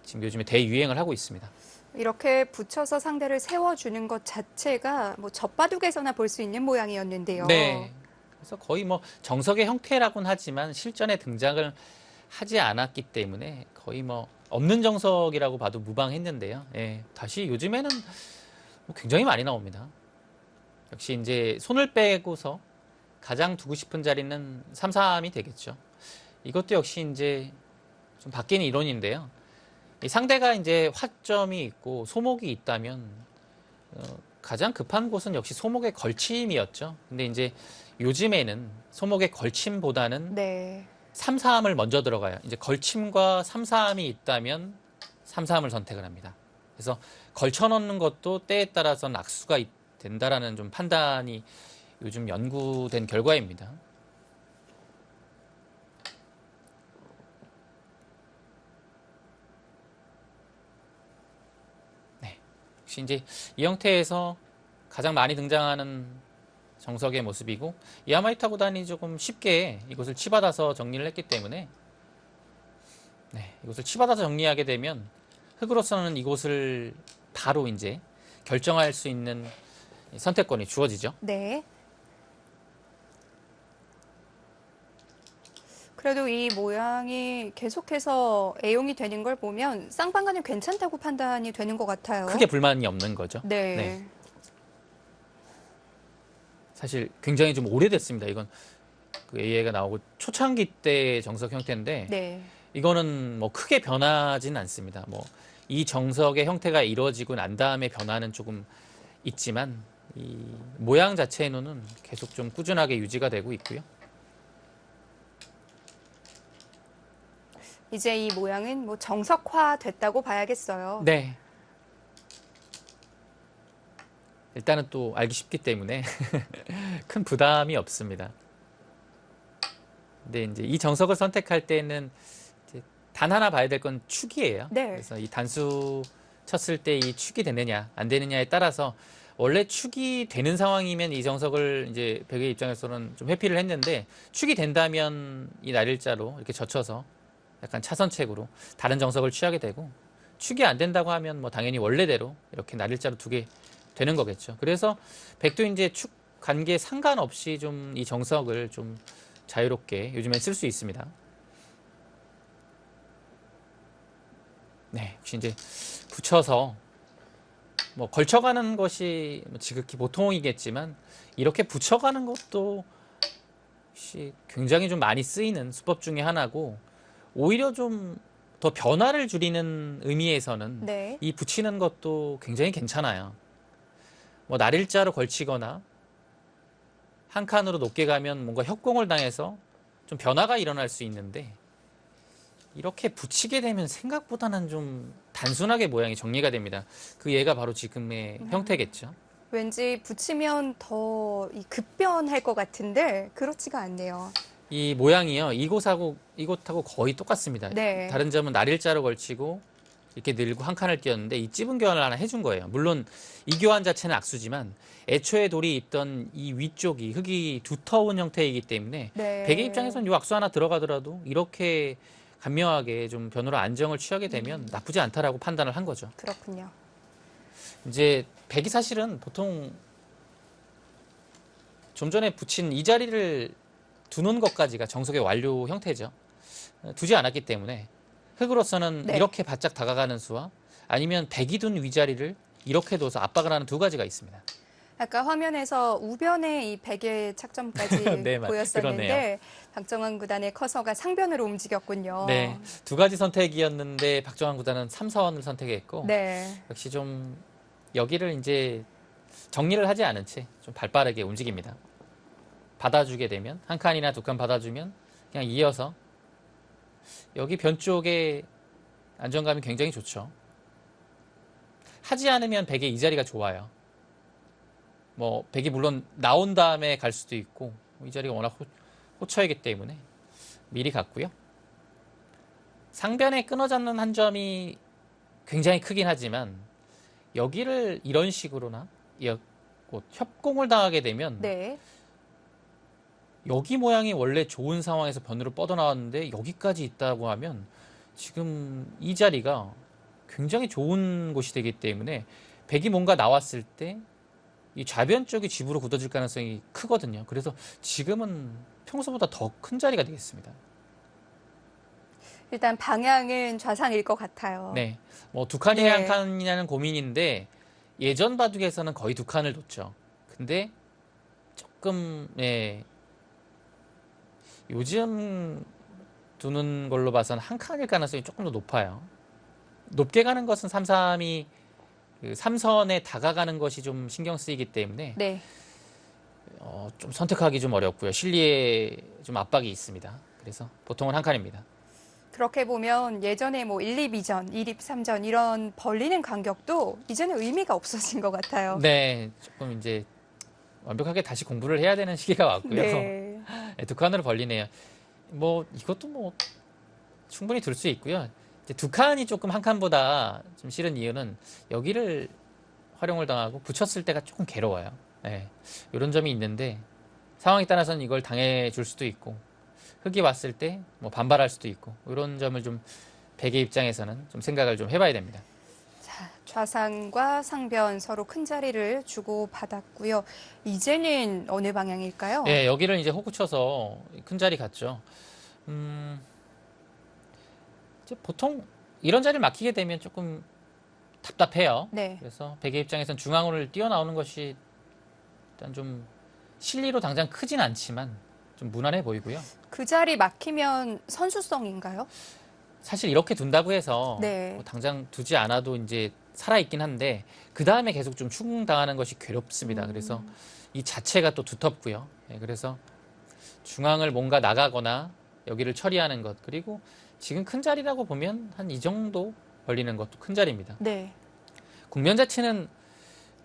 지금 요즘에 대유행을 하고 있습니다. 이렇게 붙여서 상대를 세워주는 것 자체가 뭐 젖바둑에서나 볼 수 있는 모양이었는데요. 네. 그래서 거의 뭐 정석의 형태라고는 하지만 실전에 등장을 하지 않았기 때문에 거의 뭐 없는 정석이라고 봐도 무방했는데요. 예, 다시 요즘에는 뭐 굉장히 많이 나옵니다. 역시 이제 손을 빼고서 가장 두고 싶은 자리는 3-3이 되겠죠. 이것도 역시 이제 좀 바뀌는 이론인데요. 이 상대가 이제 화점이 있고 소목이 있다면 가장 급한 곳은 역시 소목의 걸침이었죠. 근데 이제 요즘에는 소목의 걸침보다는 네. 3, 4함을 먼저 들어가요. 이제 걸침과 3, 4함이 있다면 3, 4함을 선택을 합니다. 그래서 걸쳐 넣는 것도 때에 따라서는 악수가 된다라는 좀 판단이 요즘 연구된 결과입니다. 네. 역시 이제 이 형태에서 가장 많이 등장하는 정석의 모습이고 야마이타 구단이 조금 쉽게 이것을 치받아서 정리를 했기 때문에 이것을 치받아서 정리하게 되면 흑으로서는 이곳을 바로 이제 결정할 수 있는 선택권이 주어지죠. 네. 그래도 이 모양이 계속해서 애용이 되는 걸 보면 쌍방간이 괜찮다고 판단이 되는 것 같아요. 크게 불만이 없는 거죠. 네. 사실 굉장히 좀 오래됐습니다. 이건 그 AI가 나오고 초창기 때 정석 형태인데 네. 이거는 뭐 크게 변하지는 않습니다. 뭐 이 정석의 형태가 이루어지고 난 다음에 변화는 조금 있지만 이 모양 자체는 계속 좀 꾸준하게 유지가 되고 있고요. 이제 이 모양은 뭐 정석화됐다고 봐야겠어요. 네. 일단은 또 알기 쉽기 때문에 큰 부담이 없습니다. 근데 이제 이 정석을 선택할 때는 이제 단 하나 봐야 될 건 축이에요. 네. 그래서 이 단수 쳤을 때 이 축이 되느냐 안 되느냐에 따라서 원래 축이 되는 상황이면 이 정석을 이제 백의 입장에서는 좀 회피를 했는데 축이 된다면 이 날일자로 이렇게 젖혀서 약간 차선책으로 다른 정석을 취하게 되고 축이 안 된다고 하면 뭐 당연히 원래대로 이렇게 날일자로 두게 되는 거겠죠. 그래서 백도 이제 축 관계 상관없이 좀 이 정석을 좀 자유롭게 요즘엔 쓸 수 있습니다. 네, 역시 이제 붙여서 뭐 걸쳐가는 것이 지극히 보통이겠지만 이렇게 붙여가는 것도 역시 굉장히 좀 많이 쓰이는 수법 중에 하나고 오히려 좀 더 변화를 줄이는 의미에서는 네. 이 붙이는 것도 굉장히 괜찮아요. 뭐 날일자로 걸치거나 한 칸으로 높게 가면 뭔가 협공을 당해서 좀 변화가 일어날 수 있는데 이렇게 붙이게 되면 생각보다는 좀 단순하게 모양이 정리가 됩니다. 그 예가 바로 지금의 형태겠죠. 왠지 붙이면 더 급변할 것 같은데 그렇지가 않네요. 이 모양이요. 이곳하고 거의 똑같습니다. 네. 다른 점은 날일자로 걸치고 이렇게 늘고 한 칸을 띄었는데 이 찝은 교환을 하나 해준 거예요. 물론 이 교환 자체는 악수지만 애초에 돌이 있던 이 위쪽이 흙이 두터운 형태이기 때문에 네. 백의 입장에서는 이 악수 하나 들어가더라도 이렇게 간명하게 좀 변으로 안정을 취하게 되면 나쁘지 않다라고 판단을 한 거죠. 그렇군요. 이제 백이 사실은 보통 좀 전에 붙인 이 자리를 두는 것까지가 정석의 완료 형태죠. 두지 않았기 때문에 흙으로서는 네. 이렇게 바짝 다가가는 수와 아니면 백이 둔 위자리를 이렇게 둬서 압박을 하는 두 가지가 있습니다. 아까 화면에서 우변에 이 백의 착점까지 네, 보였었는데 그러네요. 박정환 구단의 커서가 상변으로 움직였군요. 네, 두 가지 선택이었는데 박정환 구단은 3, 4원을 선택했고 네. 역시 좀 여기를 이제 정리를 하지 않은 채 좀 발빠르게 움직입니다. 받아주게 되면 한 칸이나 두 칸 받아주면 그냥 이어서 여기 변 쪽에 안정감이 굉장히 좋죠. 하지 않으면 백의 이 자리가 좋아요. 뭐 백이 물론 나온 다음에 갈 수도 있고 이 자리가 워낙 호처이기 때문에 미리 갔고요. 상변에 끊어잡는 한 점이 굉장히 크긴 하지만 여기를 이런 식으로나 협공을 당하게 되면 네. 여기 모양이 원래 좋은 상황에서 변으로 뻗어나왔는데 여기까지 있다고 하면 지금 이 자리가 굉장히 좋은 곳이 되기 때문에 백이 뭔가 나왔을 때 이 좌변 쪽이 집으로 굳어질 가능성이 크거든요. 그래서 지금은 평소보다 더 큰 자리가 되겠습니다. 일단 방향은 좌상일 것 같아요. 네, 뭐 두 칸이냐 한 네. 칸이냐는 고민인데 예전 바둑에서는 거의 두 칸을 뒀죠. 근데 조금 요즘 두는 걸로 봐서는 한 칸일 가능성이 조금 더 높아요. 높게 가는 것은 3, 3이 그 3선에 다가가는 것이 좀 신경 쓰이기 때문에 네. 좀 선택하기 좀 어렵고요. 실리에 좀 압박이 있습니다. 그래서 보통은 한 칸입니다. 그렇게 보면 예전에 뭐 1, 2비전, 2립, 3전 이런 벌리는 간격도 이제는 의미가 없어진 것 같아요. 네, 조금 이제 완벽하게 다시 공부를 해야 되는 시기가 왔고요. 네. 네, 두 칸으로 벌리네요. 뭐 이것도 뭐 충분히 둘 수 있고요. 이제 두 칸이 조금 한 칸보다 좀 싫은 이유는 여기를 활용을 당하고 붙였을 때가 조금 괴로워요. 네, 이런 점이 있는데 상황에 따라서는 이걸 당해줄 수도 있고 흙이 왔을 때 뭐 반발할 수도 있고 이런 점을 좀 백의 입장에서는 좀 생각을 좀 해봐야 됩니다. 자, 좌상과 상변 서로 큰 자리를 주고 받았고요. 이제는 어느 방향일까요? 네, 여기를 이제 호구 쳐서 큰 자리 갔죠. 이제 보통 이런 자리를 막히게 되면 조금 답답해요. 네. 그래서 백의 입장에서는 중앙으로 뛰어나오는 것이 일단 좀 실리로 당장 크진 않지만 좀 무난해 보이고요. 그 자리 막히면 선수성인가요? 사실 이렇게 둔다고 해서 네. 뭐 당장 두지 않아도 이제 살아있긴 한데 그 다음에 계속 좀 추궁당하는 것이 괴롭습니다. 그래서 이 자체가 또 두텁고요. 네, 그래서 중앙을 뭔가 나가거나 여기를 처리하는 것 그리고 지금 큰 자리라고 보면 한 이 정도 벌리는 것도 큰 자리입니다. 네. 국면 자체는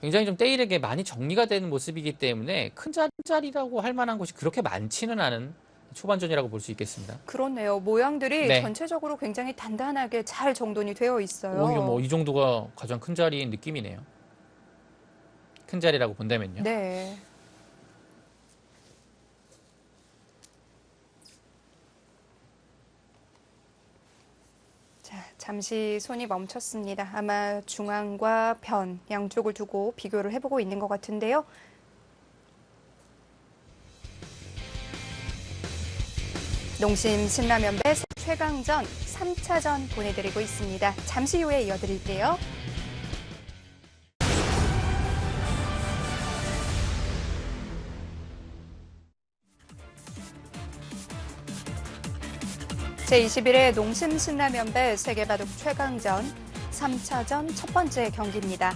굉장히 좀 때일에게 많이 정리가 되는 모습이기 때문에 큰 자리라고 할 만한 곳이 그렇게 많지는 않은 초반전이라고 볼 수 있겠습니다. 그렇네요. 모양들이 네. 전체적으로 굉장히 단단하게 잘 정돈이 되어 있어요. 오히려 뭐 이 정도가 가장 큰 자리인 느낌이네요. 큰 자리라고 본다면요. 네. 자, 잠시 손이 멈췄습니다. 아마 중앙과 변 양쪽을 두고 비교를 해보고 있는 것 같은데요. 농심 신라면배 최강전 3차전 보내드리고 있습니다. 잠시 후에 이어드릴게요. 제21회 농심 신라면배 세계바둑 최강전 3차전 첫 번째 경기입니다.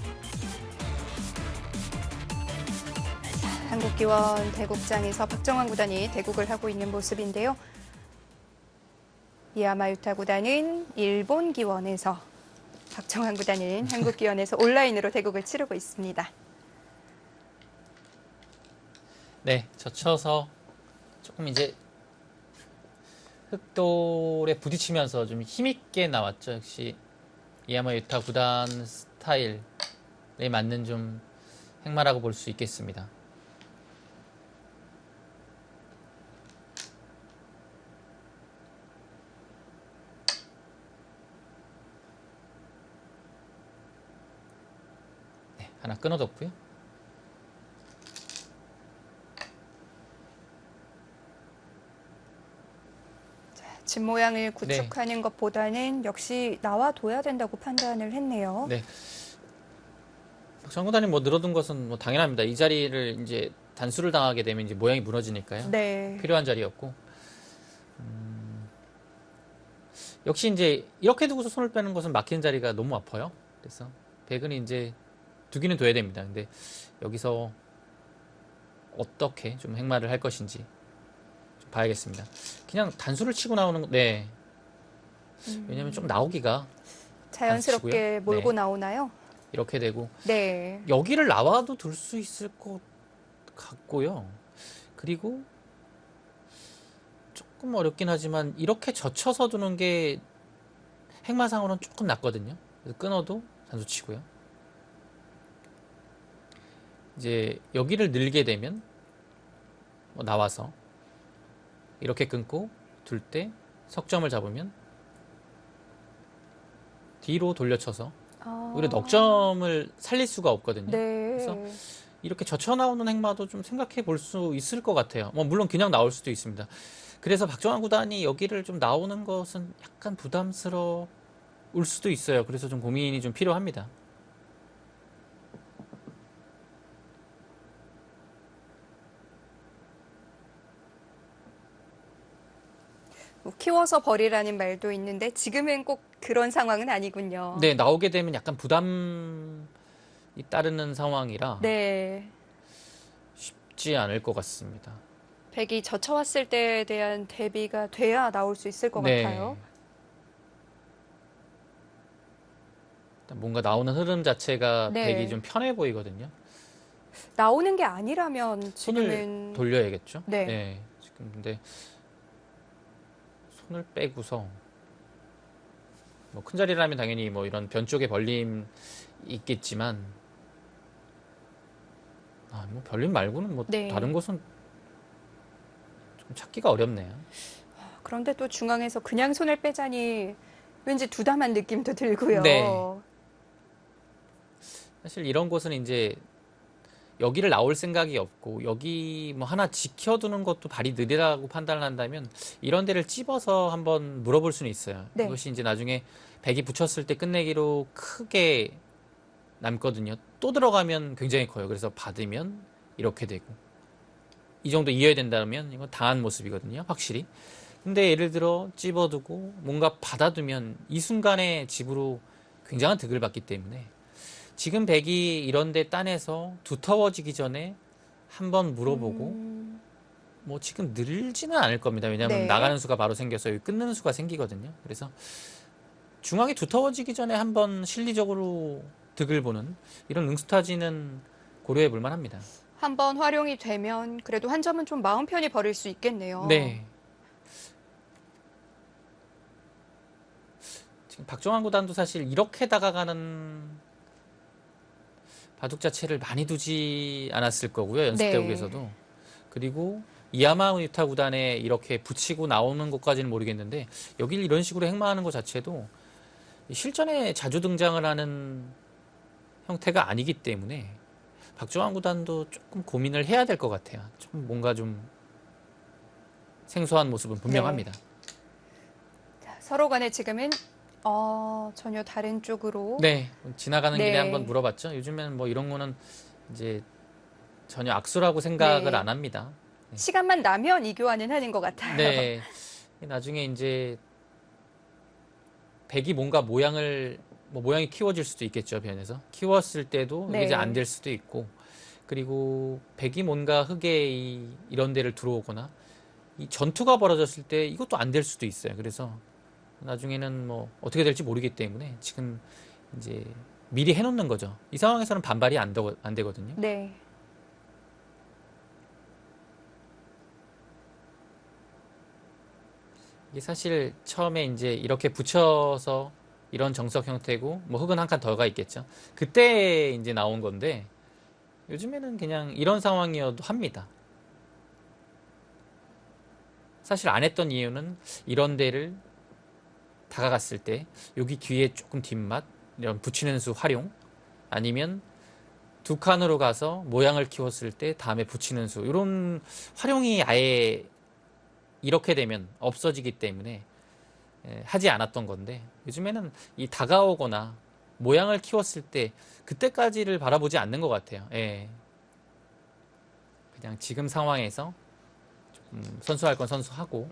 한국기원 대국장에서 박정환 구단이 대국을 하고 있는 모습인데요. 이아마유타 구단은 일본 기원에서, 박정환 구단은 한국 기원에서 온라인으로 대국을 치르고 있습니다. 네, 젖혀서 조금 이제 흑돌에 부딪히면서 좀 힘있게 나왔죠. 역시 이아마유타 구단 스타일에 맞는 좀 행마라고 볼 수 있겠습니다. 네, 하나 끊어뒀고요. 집 모양을 구축하는 것보다는 역시 나와둬야 된다고 판단을 했네요. 네. 박정환 구단이 뭐 늘어둔 것은 뭐 당연합니다. 이 자리를 이제 단수를 당하게 되면 이제 모양이 무너지니까요. 네. 필요한 자리였고. 역시 이제 이렇게 두고서 손을 빼는 것은 막히는 자리가 너무 아파요. 그래서 백은 이제 두기는 둬야 됩니다. 근데 여기서 어떻게 좀 행마를 할 것인지 좀 봐야겠습니다. 그냥 단수를 치고 나오는 거, 네. 왜냐면 좀 나오기가 자연스럽게 치고요. 몰고 네. 나오나요? 이렇게 되고 네. 여기를 나와도 둘 수 있을 것 같고요. 그리고 조금 어렵긴 하지만 이렇게 젖혀서 두는 게 행마상으로는 조금 낫거든요. 그래서 끊어도 단수 치고요. 이제 여기를 늘게 되면 뭐 나와서 이렇게 끊고 둘 때 석점을 잡으면 뒤로 돌려쳐서 오히려 넉점을 살릴 수가 없거든요. 네. 그래서 이렇게 젖혀 나오는 행마도 좀 생각해 볼 수 있을 것 같아요. 뭐 물론 그냥 나올 수도 있습니다. 그래서 박정환 구단이 여기를 좀 나오는 것은 약간 부담스러울 수도 있어요. 그래서 좀 고민이 좀 필요합니다. 키워서 버리라는 말도 있는데 지금은 꼭 그런 상황은 아니군요. 네, 나오게 되면 약간 부담 따르는 상황이라 네. 쉽지 않을 것 같습니다. 백이 젖혀왔을 때에 대한 대비가 돼야 나올 수 있을 것 네. 같아요. 일단 뭔가 나오는 흐름 자체가 네. 백이 좀 편해 보이거든요. 나오는 게 아니라면 손을 지금은 돌려야겠죠. 네. 지금 근데 손을 빼고서 뭐 큰 자리라면 당연히 뭐 이런 변 쪽에 벌림 있겠지만 뭐 별림 말고는 뭐 네. 다른 곳은 좀 찾기가 어렵네요. 그런데 또 중앙에서 그냥 손을 빼자니 왠지 두담한 느낌도 들고요. 네. 사실 이런 곳은 이제 여기를 나올 생각이 없고 여기 뭐 하나 지켜두는 것도 발이 느리다고 판단을 한다면 이런 데를 찝어서 한번 물어볼 수는 있어요. 네. 이것이 이제 나중에 백이 붙였을 때 끝내기로 크게 남거든요. 또 들어가면 굉장히 커요. 그래서 받으면 이렇게 되고 이 정도 이어야 된다면 이건 당한 모습이거든요. 확실히. 근데 예를 들어 찝어두고 뭔가 받아두면 이 순간에 집으로 굉장한 득을 받기 때문에 지금 백이 이런데 따내서 두터워지기 전에 한번 물어보고 뭐 지금 늘지는 않을 겁니다. 왜냐하면 네. 나가는 수가 바로 생겨서 여기 끊는 수가 생기거든요. 그래서 중앙이 두터워지기 전에 한번 실리적으로 득을 보는 이런 응스타지는 고려해 볼 만합니다. 한번 활용이 되면 그래도 한 점은 좀 마음 편히 버릴 수 있겠네요. 네. 지금 박종환 구단도 사실 이렇게 다가가는 바둑 자체를 많이 두지 않았을 거고요. 연습 네. 대국에서도. 그리고 이야마 유타 구단에 이렇게 붙이고 나오는 것까지는 모르겠는데 여길 이런 식으로 행마하는 것 자체도 실전에 자주 등장을 하는 형태가 아니기 때문에 박종환 구단도 조금 고민을 해야 될 것 같아요. 좀 뭔가 좀 생소한 모습은 분명합니다. 자, 서로 간에 지금은 전혀 다른 쪽으로 네, 지나가는 길에 네. 한번 물어봤죠. 요즘에는 뭐 이런 거는 이제 전혀 악수라고 생각을 네. 안 합니다. 시간만 나면 이 교환은 하는 것 같아요. 네, 나중에 이제 백이 뭔가 모양이 키워질 수도 있겠죠. 변해서 키웠을 때도 이게 네. 이제 안 될 수도 있고, 그리고 백이 뭔가 흙에 이런 데를 들어오거나 이 전투가 벌어졌을 때 이것도 안 될 수도 있어요. 그래서 나중에는 뭐 어떻게 될지 모르기 때문에 지금 이제 미리 해놓는 거죠. 이 상황에서는 반발이 안 되거든요. 네. 이게 사실 처음에 이제 이렇게 붙여서 이런 정석 형태고 뭐 흙은 한 칸 더가 있겠죠. 그때 이제 나온 건데 요즘에는 그냥 이런 상황이어도 합니다. 사실 안 했던 이유는 이런 데를 다가갔을 때 여기 뒤에 조금 뒷맛 이런 붙이는 수 활용 아니면 두 칸으로 가서 모양을 키웠을 때 다음에 붙이는 수 이런 활용이 아예 이렇게 되면 없어지기 때문에 하지 않았던 건데 요즘에는 이 다가오거나 모양을 키웠을 때 그때까지를 바라보지 않는 것 같아요. 예. 그냥 지금 상황에서 조금 선수할 건 선수하고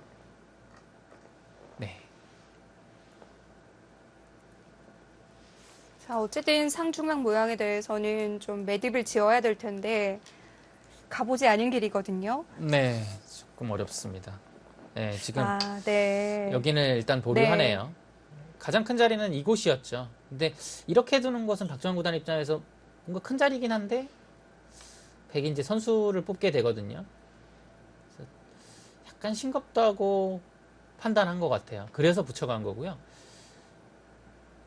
네. 자, 어쨌든 상중앙 모양에 대해서는 좀 매듭을 지어야 될 텐데 가보지 않은 길이거든요. 네, 조금 어렵습니다. 네, 지금 네. 여기는 일단 보류하네요. 가장 큰 자리는 이곳이었죠. 근데 이렇게 두는 것은 박정환 구단 입장에서 뭔가 큰 자리긴 한데 백이 이제 선수를 뽑게 되거든요. 그래서 약간 싱겁다고 판단한 것 같아요. 그래서 붙여간 거고요.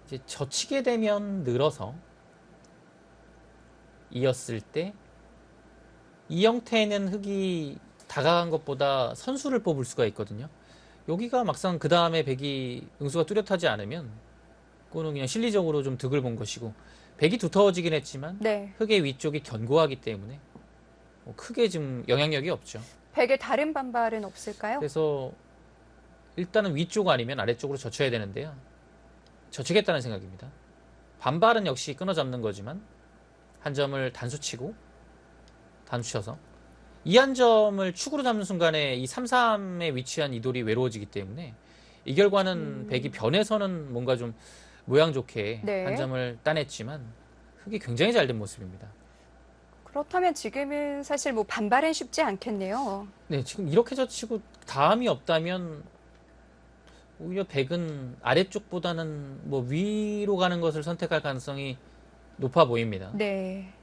이제 젖히게 되면 늘어서 이었을 때 이 형태는 흙이 다가간 것보다 선수를 뽑을 수가 있거든요. 여기가 막상 그 다음에 백이 응수가 뚜렷하지 않으면 그거는 그냥 실리적으로 좀 득을 본 것이고 백이 두터워지긴 했지만 네. 흙의 위쪽이 견고하기 때문에 뭐 크게 지금 영향력이 없죠. 백의 다른 반발은 없을까요? 그래서 일단은 위쪽 아니면 아래쪽으로 젖혀야 되는데요. 젖히겠다는 생각입니다. 반발은 역시 끊어잡는 거지만 한 점을 단수치고 단수쳐서 이 한 점을 축으로 잡는 순간에 이 3-3에 위치한 이 돌이 외로워지기 때문에 이 결과는 백이 변해서는 뭔가 좀 모양 좋게 네. 한 점을 따냈지만 흙이 굉장히 잘 된 모습입니다. 그렇다면 지금은 사실 뭐 반발은 쉽지 않겠네요. 네, 지금 이렇게 젖히고 다음이 없다면 오히려 백은 아래쪽보다는 뭐 위로 가는 것을 선택할 가능성이 높아 보입니다. 네.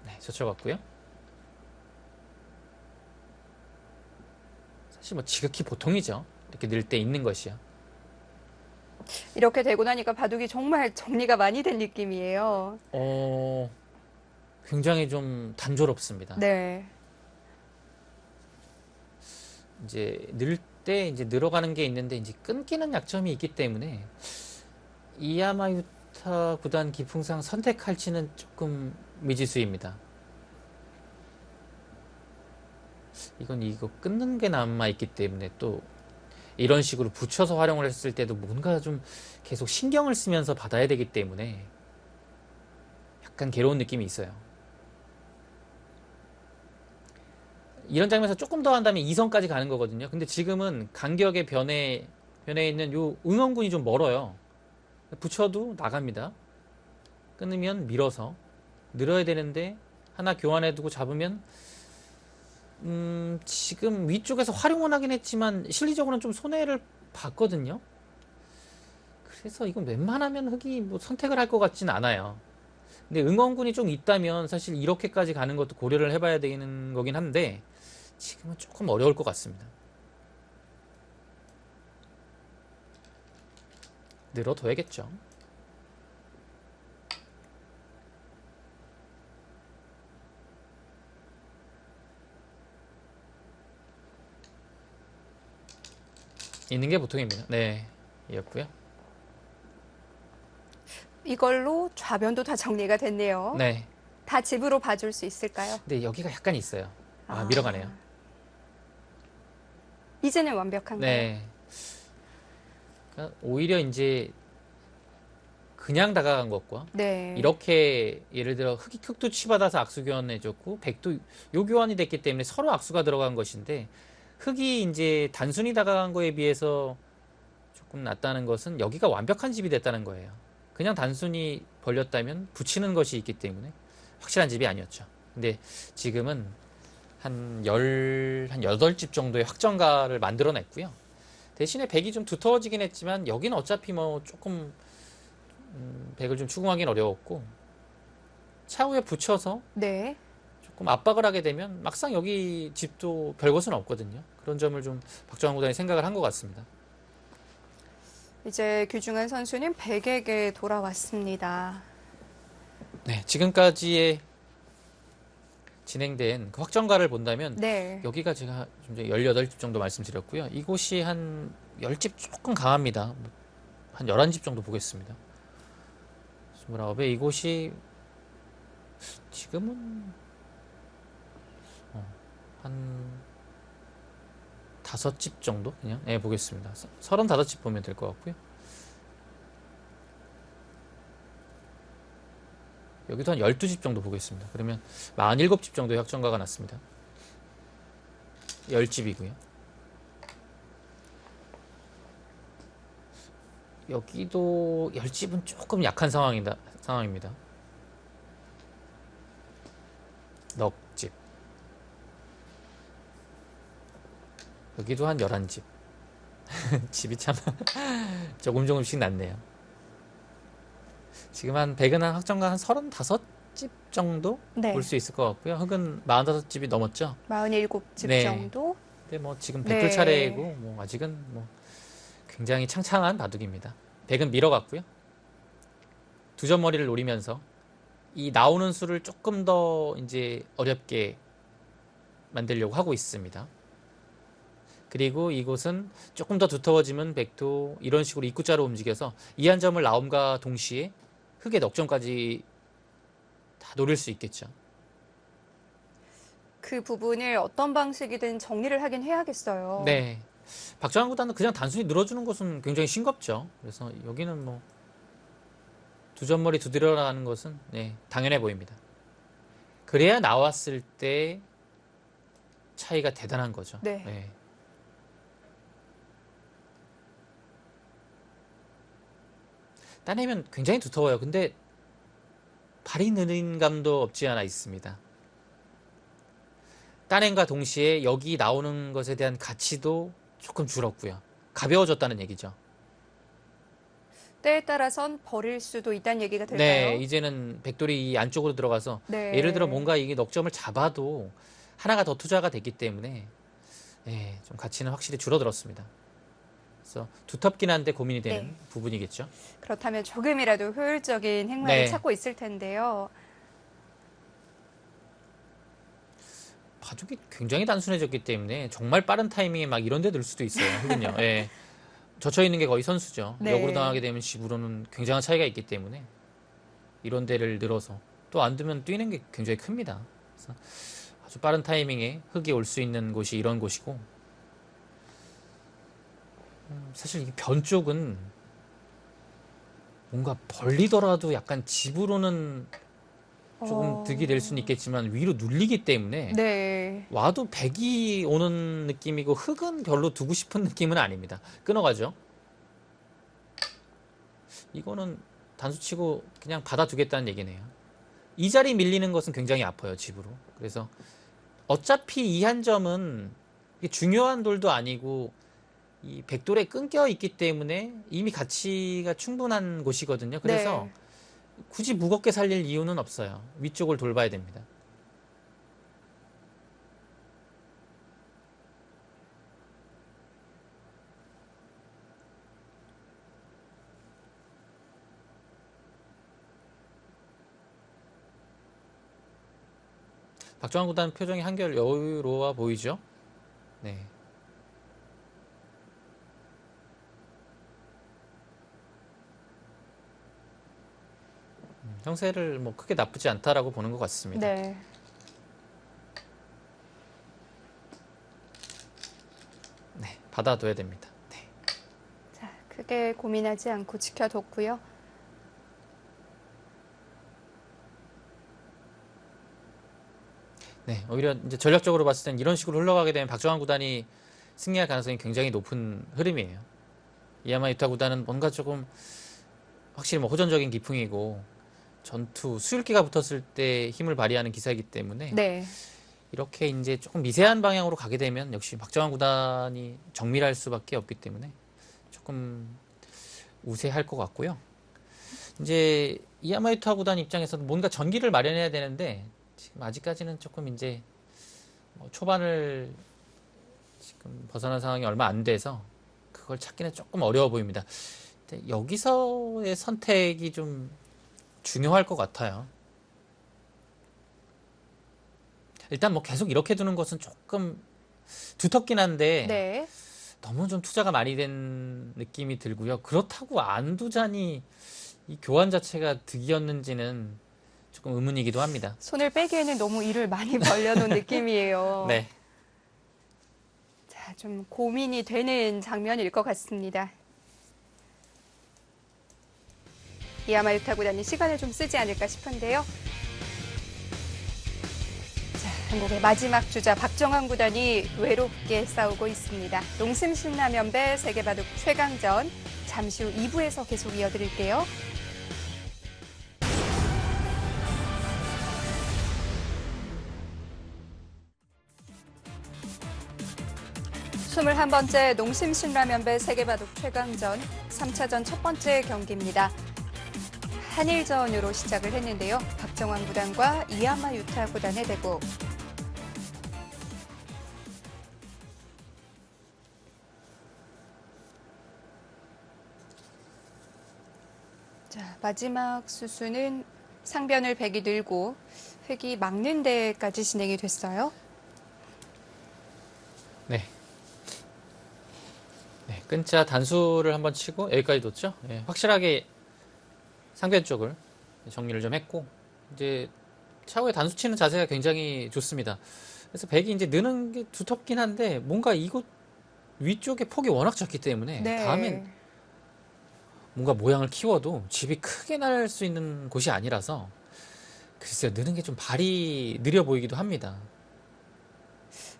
네, 젖혀갔고요. 사실 뭐 지극히 보통이죠. 이렇게 늘 때 있는 것이요. 이렇게 되고 나니까 바둑이 정말 정리가 많이 된 느낌이에요. 굉장히 좀 단조롭습니다. 네. 이제 늘 때 이제 늘어가는 게 있는데 이제 끊기는 약점이 있기 때문에 이야마유타 구단 기풍상 선택할지는 조금 미지수입니다. 이거 끊는 게 남아 있기 때문에 또 이런 식으로 붙여서 활용을 했을 때도 뭔가 좀 계속 신경을 쓰면서 받아야 되기 때문에 약간 괴로운 느낌이 있어요. 이런 장면에서 조금 더 한다면 2선까지 가는 거거든요. 근데 지금은 간격의 변에 있는 요 응원군이 좀 멀어요. 붙여도 나갑니다. 끊으면 밀어서 늘어야 되는데 하나 교환해두고 잡으면 지금 위쪽에서 활용은 하긴 했지만 실리적으로는 좀 손해를 봤거든요. 그래서 이건 웬만하면 흙이 뭐 선택을 할 것 같진 않아요. 근데 응원군이 좀 있다면 사실 이렇게까지 가는 것도 고려를 해봐야 되는 거긴 한데 지금은 조금 어려울 것 같습니다. 늘어둬야겠죠. 있는 게 보통입니다. 네, 이었고요. 이걸로 좌변도 다 정리가 됐네요. 네, 다 집으로 봐줄 수 있을까요? 근데 여기가 약간 있어요. 밀어가네요. 이제는 완벽한가요? 네. 그러니까 오히려 이제 그냥 다가간 것과 네. 이렇게 예를 들어 흑도 치받아서 악수 교환해줬고 백도 요 교환이 됐기 때문에 서로 악수가 들어간 것인데 흑이 이제 단순히 다가간 거에 비해서 조금 낫다는 것은 여기가 완벽한 집이 됐다는 거예요. 그냥 단순히 벌렸다면 붙이는 것이 있기 때문에 확실한 집이 아니었죠. 근데 지금은 한 8집 정도의 확정가를 만들어냈고요. 대신에 백이 좀 두터워지긴 했지만 여기는 어차피 뭐 조금 백을 좀 추궁하기는 어려웠고 차후에 붙여서 네. 조금 압박을 하게 되면 막상 여기 집도 별것은 없거든요. 그런 점을 좀 박정환 구단이 생각을 한 것 같습니다. 이제 규중환 선수는 백에게 돌아왔습니다. 네, 지금까지의 진행된 그 확정가를 본다면 네. 여기가 제가 좀 전에 18집 정도 말씀드렸고요. 이곳이 한 10집 조금 강합니다. 한 11집 정도 보겠습니다. 29에 이곳이 지금은 한 5집 정도 그냥 보겠습니다. 35집 보면 될 것 같고요. 여기도 한 12집 정도 보겠습니다. 그러면 47집 정도의 확정가가 났습니다. 10집이고요. 여기도 10집은 조금 약한 상황입니다. 넉집. 여기도 한 11집. 집이 참 조금씩 낮네요. 지금 한 백은 한 확정가 한 35집 정도 네. 볼 수 있을 것 같고요. 흑은 45집이 넘었죠. 47집 네. 정도. 근데 뭐 지금 네. 백돌 차례이고 뭐 아직은 뭐 굉장히 창창한 바둑입니다. 백은 밀어갔고요. 두 점 머리를 노리면서 이 나오는 수를 조금 더 이제 어렵게 만들려고 하고 있습니다. 그리고 이곳은 조금 더 두터워지면 백도 이런 식으로 입구자로 움직여서 이 한 점을 나옴과 동시에 흑의 넉점까지 다 노릴 수 있겠죠. 그 부분을 어떤 방식이든 정리를 하긴 해야겠어요. 네. 박정환 구단은 그냥 단순히 늘어주는 것은 굉장히 싱겁죠. 그래서 여기는 뭐 두 점머리 두드려나가는 것은 당연해 보입니다. 그래야 나왔을 때 차이가 대단한 거죠. 네. 따내면 굉장히 두터워요. 근데 발이 느린 감도 없지 않아 있습니다. 따냄과 동시에 여기 나오는 것에 대한 가치도 조금 줄었고요. 가벼워졌다는 얘기죠. 때에 따라선 버릴 수도 있다는 얘기가 될까요? 네, 이제는 백돌이 이 안쪽으로 들어가서 네. 예를 들어 뭔가 이게 넉점을 잡아도 하나가 더 투자가 됐기 때문에 좀 가치는 확실히 줄어들었습니다. 그래서 두텁긴 한데 고민이 되는 네. 부분이겠죠. 그렇다면 조금이라도 효율적인 행마를 네. 찾고 있을 텐데요. 바둑이 굉장히 단순해졌기 때문에 정말 빠른 타이밍에 막 이런 데 들 수도 있어요. 흑은요. 예. 젖혀 있는 게 거의 선수죠. 네. 역으로 당하게 되면 집으로는 굉장한 차이가 있기 때문에 이런 데를 늘어서 또 안 두면 뛰는 게 굉장히 큽니다. 그래서 아주 빠른 타이밍에 흑이 올 수 있는 곳이 이런 곳이고 사실 이 변 쪽은 뭔가 벌리더라도 약간 집으로는 조금 득이 될 수는 있겠지만 위로 눌리기 때문에 네. 와도 백이 오는 느낌이고 흑은 별로 두고 싶은 느낌은 아닙니다. 끊어가죠. 이거는 단수치고 그냥 받아두겠다는 얘기네요. 이 자리 밀리는 것은 굉장히 아파요. 집으로. 그래서 어차피 이 한 점은 중요한 돌도 아니고 이 백돌에 끊겨 있기 때문에 이미 가치가 충분한 곳이거든요. 그래서 네. 굳이 무겁게 살릴 이유는 없어요. 위쪽을 돌봐야 됩니다. 박정환 구단 표정이 한결 여유로워 보이죠? 네. 형세를 뭐 크게 나쁘지 않다라고 보는 것 같습니다. 네. 네, 받아둬야 됩니다. 네. 자, 크게 고민하지 않고 지켜뒀고요. 네, 오히려 이제 전략적으로 봤을 땐 이런 식으로 흘러가게 되면 박정환 구단이 승리할 가능성이 굉장히 높은 흐름이에요. 이야마 유타 구단은 뭔가 조금 확실히 뭐 호전적인 기풍이고 전투 수율기가 붙었을 때 힘을 발휘하는 기사이기 때문에 네. 이렇게 이제 조금 미세한 방향으로 가게 되면 역시 박정환 구단이 정밀할 수밖에 없기 때문에 조금 우세할 것 같고요. 이제 이야마 유타 구단 입장에서는 뭔가 전기를 마련해야 되는데 지금 아직까지는 조금 이제 뭐 초반을 지금 벗어난 상황이 얼마 안 돼서 그걸 찾기는 조금 어려워 보입니다. 근데 여기서의 선택이 좀 중요할 것 같아요. 일단 뭐 계속 이렇게 두는 것은 조금 두텁긴 한데 네. 너무 좀 투자가 많이 된 느낌이 들고요. 그렇다고 안 두자니 이 교환 자체가 득이었는지는 조금 의문이기도 합니다. 손을 빼기에는 너무 이를 많이 벌려놓은 느낌이에요. 네. 자, 좀 고민이 되는 장면일 것 같습니다. 이야마 유타 구단이 시간을 좀 쓰지 않을까 싶은데요. 자, 한국의 마지막 주자 박정환 구단이 외롭게 싸우고 있습니다. 농심 신라면배 세계바둑 최강전 잠시 후 2부에서 계속 이어드릴게요. 21번째 농심 신라면배 세계바둑 최강전 3차전 첫 번째 경기입니다. 한일전으로 시작을 했는데요. 박정환 구단과 이야마 유타 구단의 대국. 자, 마지막 수수는 상변을 백이 늘고 획이 막는 데까지 진행이 됐어요. 네. 네, 끊자 단수를 한번 치고 여기까지 뒀죠. 네, 확실하게 상변 쪽을 정리를 좀 했고 이제 차후에 단수 치는 자세가 굉장히 좋습니다. 그래서 백이 이제 느는 게 두텁긴 한데 뭔가 이곳 위쪽에 폭이 워낙 작기 때문에 네. 다음엔 뭔가 모양을 키워도 집이 크게 날 수 있는 곳이 아니라서 글쎄요, 느는 게 좀 발이 느려 보이기도 합니다.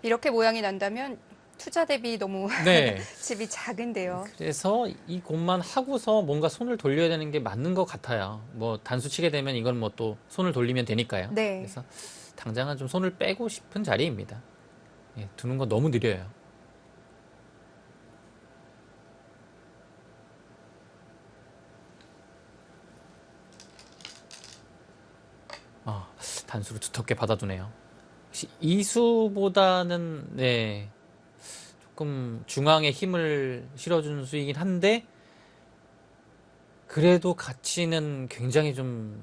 이렇게 모양이 난다면 투자 대비 너무 네. 집이 작은데요. 그래서 이 곳만 하고서 뭔가 손을 돌려야 되는 게 맞는 것 같아요. 뭐 단수 치게 되면 이건 뭐 또 손을 돌리면 되니까요. 네. 그래서 당장은 좀 손을 빼고 싶은 자리입니다. 예, 두는 거 너무 느려요. 단수를 두텁게 받아두네요. 혹시 이수보다는 네, 조금 중앙에 힘을 실어주는 수이긴 한데 그래도 가치는 굉장히 좀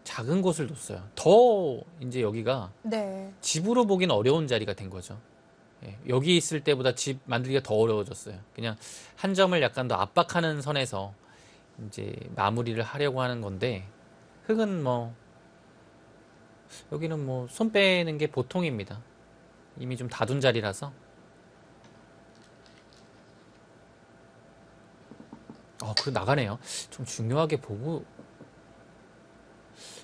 작은 곳을 뒀어요. 더 이제 여기가 네. 집으로 보기는 어려운 자리가 된 거죠. 예, 여기 있을 때보다 집 만들기가 더 어려워졌어요. 그냥 한 점을 약간 더 압박하는 선에서 이제 마무리를 하려고 하는 건데 흙은 뭐 여기는 뭐 손 빼는 게 보통입니다. 이미 좀 다둔 자리라서. 그래 나가네요. 좀 중요하게 보고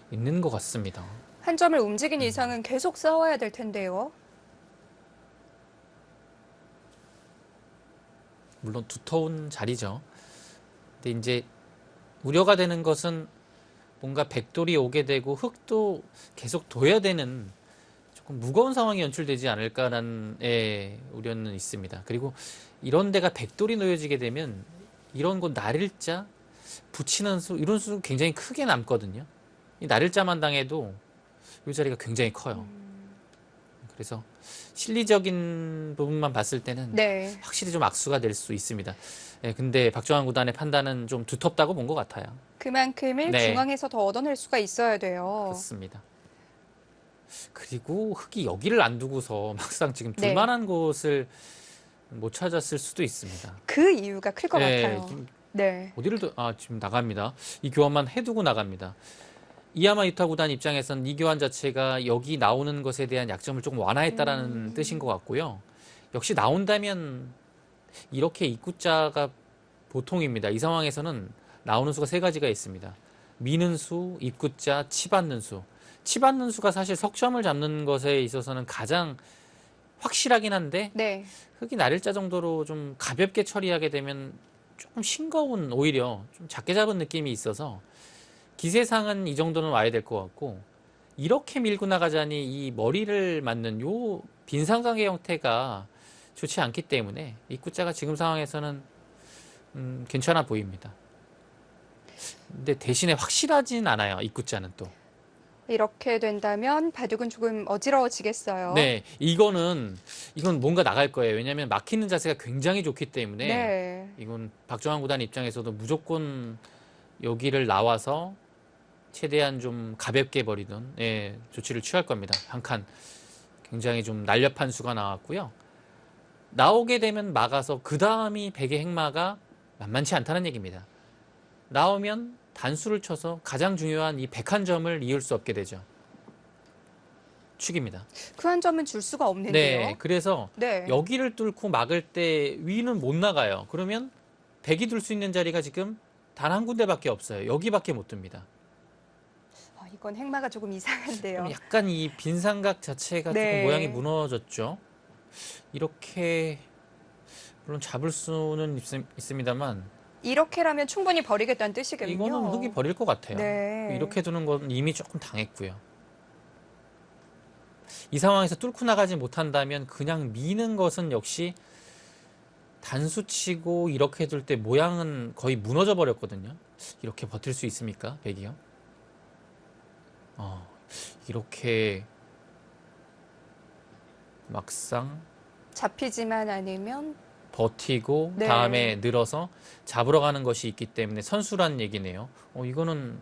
있는 것 같습니다. 한 점을 움직인 이상은 계속 싸워야 될 텐데요. 물론 두터운 자리죠. 근데 이제 우려가 되는 것은 뭔가 백돌이 오게 되고 흙도 계속 둬야 되는 조금 무거운 상황이 연출되지 않을까라는 우려는 있습니다. 그리고 이런 데가 백돌이 놓여지게 되면 이런 곳 날일자, 붙이는 수 이런 수 굉장히 크게 남거든요. 이 날일자만 당해도 이 자리가 굉장히 커요. 그래서 실리적인 부분만 봤을 때는 네. 확실히 좀 악수가 될 수 있습니다. 근데 박정환 구단의 판단은 좀 두텁다고 본 것 같아요. 그만큼을 네. 중앙에서 더 얻어낼 수가 있어야 돼요. 그렇습니다. 그리고 흙이 여기를 안 두고서 막상 지금 네. 둘만한 곳을 못 찾았을 수도 있습니다. 그 이유가 클 것 같아요. 지금 네. 지금 나갑니다. 이 교환만 해두고 나갑니다. 이야마 유타 구단 입장에서는 이 교환 자체가 여기 나오는 것에 대한 약점을 조금 완화했다라는 뜻인 것 같고요. 역시 나온다면 이렇게 입구자가 보통입니다. 이 상황에서는 나오는 수가 세 가지가 있습니다. 미는 수, 입구자, 치받는 수. 치받는 수가 사실 석점을 잡는 것에 있어서는 가장 확실하긴 한데 네. 흙이 날일자 정도로 좀 가볍게 처리하게 되면 조금 싱거운 오히려 좀 작게 잡은 느낌이 있어서 기세상은 이 정도는 와야 될 것 같고 이렇게 밀고 나가자니 이 머리를 맞는 요 빈상각의 형태가 좋지 않기 때문에 입구자가 지금 상황에서는 괜찮아 보입니다. 근데 대신에 확실하진 않아요. 입구자는 또. 이렇게 된다면 바둑은 조금 어지러워지겠어요. 네, 이건 뭔가 나갈 거예요. 왜냐하면 막히는 자세가 굉장히 좋기 때문에 네. 이건 박정환 구단 입장에서도 무조건 여기를 나와서 최대한 좀 가볍게 버리던 조치를 취할 겁니다. 한 칸 굉장히 좀 날렵한 수가 나왔고요. 나오게 되면 막아서 그 다음이 백의 행마가 만만치 않다는 얘기입니다. 나오면 단수를 쳐서 가장 중요한 이 101점을 이을 수 없게 되죠. 축입니다. 그 한 점은 줄 수가 없는데요. 네, 그래서 네. 여기를 뚫고 막을 때 위는 못 나가요. 그러면 백이 둘 수 있는 자리가 지금 단 한 군데밖에 없어요. 여기밖에 못 듭니다. 이건 행마가 조금 이상한데요. 그럼 약간 이 빈삼각 자체가 네. 조금 모양이 무너졌죠. 이렇게 물론 잡을 수는 있습니다만 이렇게라면 충분히 버리겠다는 뜻이겠군요. 이거는 흙이 버릴 것 같아요. 네. 이렇게 두는 건 이미 조금 당했고요. 이 상황에서 뚫고 나가지 못한다면 그냥 미는 것은 역시 단수치고 이렇게 둘 때 모양은 거의 무너져 버렸거든요. 이렇게 버틸 수 있습니까? 백이요? 이렇게 막상 잡히지만 않으면 버티고 네. 다음에 늘어서 잡으러 가는 것이 있기 때문에 선수란 얘기네요. 이거는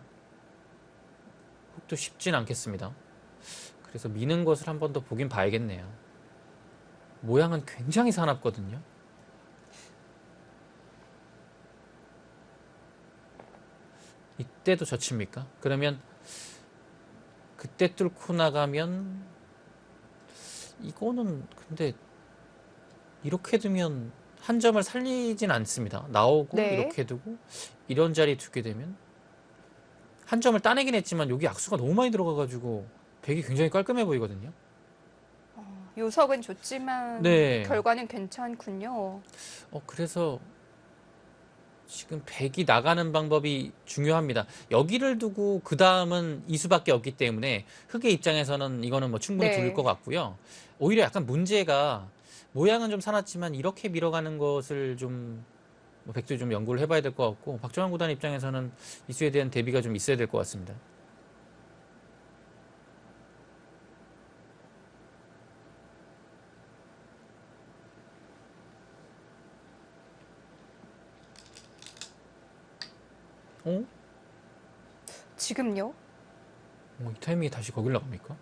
흙도 쉽진 않겠습니다. 그래서 미는 것을 한 번 더 보긴 봐야겠네요. 모양은 굉장히 사납거든요. 이때도 젖힙니까? 그러면 그때 뚫고 나가면 이거는 근데 이렇게 두면 한 점을 살리진 않습니다. 나오고 네. 이렇게 두고 이런 자리에 두게 되면 한 점을 따내긴 했지만 여기 악수가 너무 많이 들어가가지고 백이 굉장히 깔끔해 보이거든요. 요석은 좋지만 네. 결과는 괜찮군요. 그래서 지금 백이 나가는 방법이 중요합니다. 여기를 두고 그 다음은 이수밖에 없기 때문에 흑의 입장에서는 이거는 뭐 충분히 네. 둘 것 같고요. 오히려 약간 문제가 모양은 좀 사놨지만 이렇게 밀어가는 것을 좀 백도 좀 연구를 해봐야 될 것 같고 박정환 구단 입장에서는 이수에 대한 대비가 좀 있어야 될 것 같습니다. 어? 지금요? 이 타이밍에 다시 거길 나갑니까?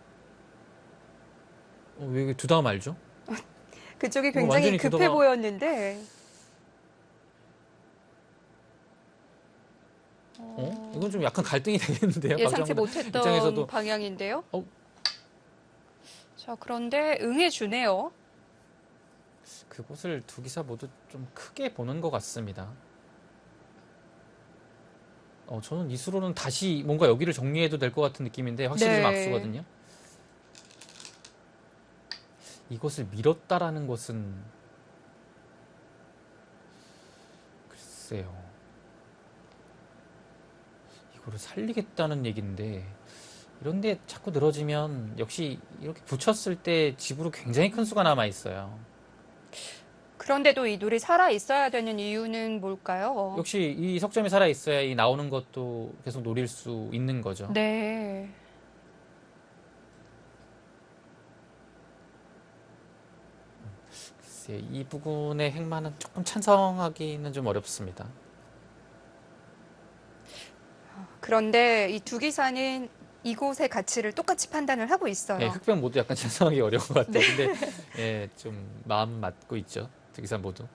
왜 두 다음 알죠? 그쪽이 이거 굉장히 완전히 급해 두더가- 보였는데. 이건 좀 약간 갈등이 되겠는데요. 예상치 박정환 구단 입장에서도 못했던 방향인데요. 어? 자, 그런데 응해주네요. 그곳을 두 기사 모두 좀 크게 보는 것 같습니다. 저는 이수로는 다시 뭔가 여기를 정리해도 될 것 같은 느낌인데 확실히 좀 네. 악수거든요. 이것을 밀었다라는 것은 글쎄요. 이거를 살리겠다는 얘기인데 이런데 자꾸 늘어지면 역시 이렇게 붙였을 때 집으로 굉장히 큰 수가 남아 있어요. 그런데도 이 돌이 살아 있어야 되는 이유는 뭘까요? 역시 이 석점이 살아 있어야 이 나오는 것도 계속 노릴 수 있는 거죠. 네. 글쎄, 이 부분의 행만은 조금 찬성하기는 좀 어렵습니다. 그런데 이 두 기사는 이곳의 가치를 똑같이 판단을 하고 있어요. 예, 흑백 모두 약간 찬성하기 어려운 것 같아요. 근데 예, 좀 마음 맞고 있죠. 두 기사 모두.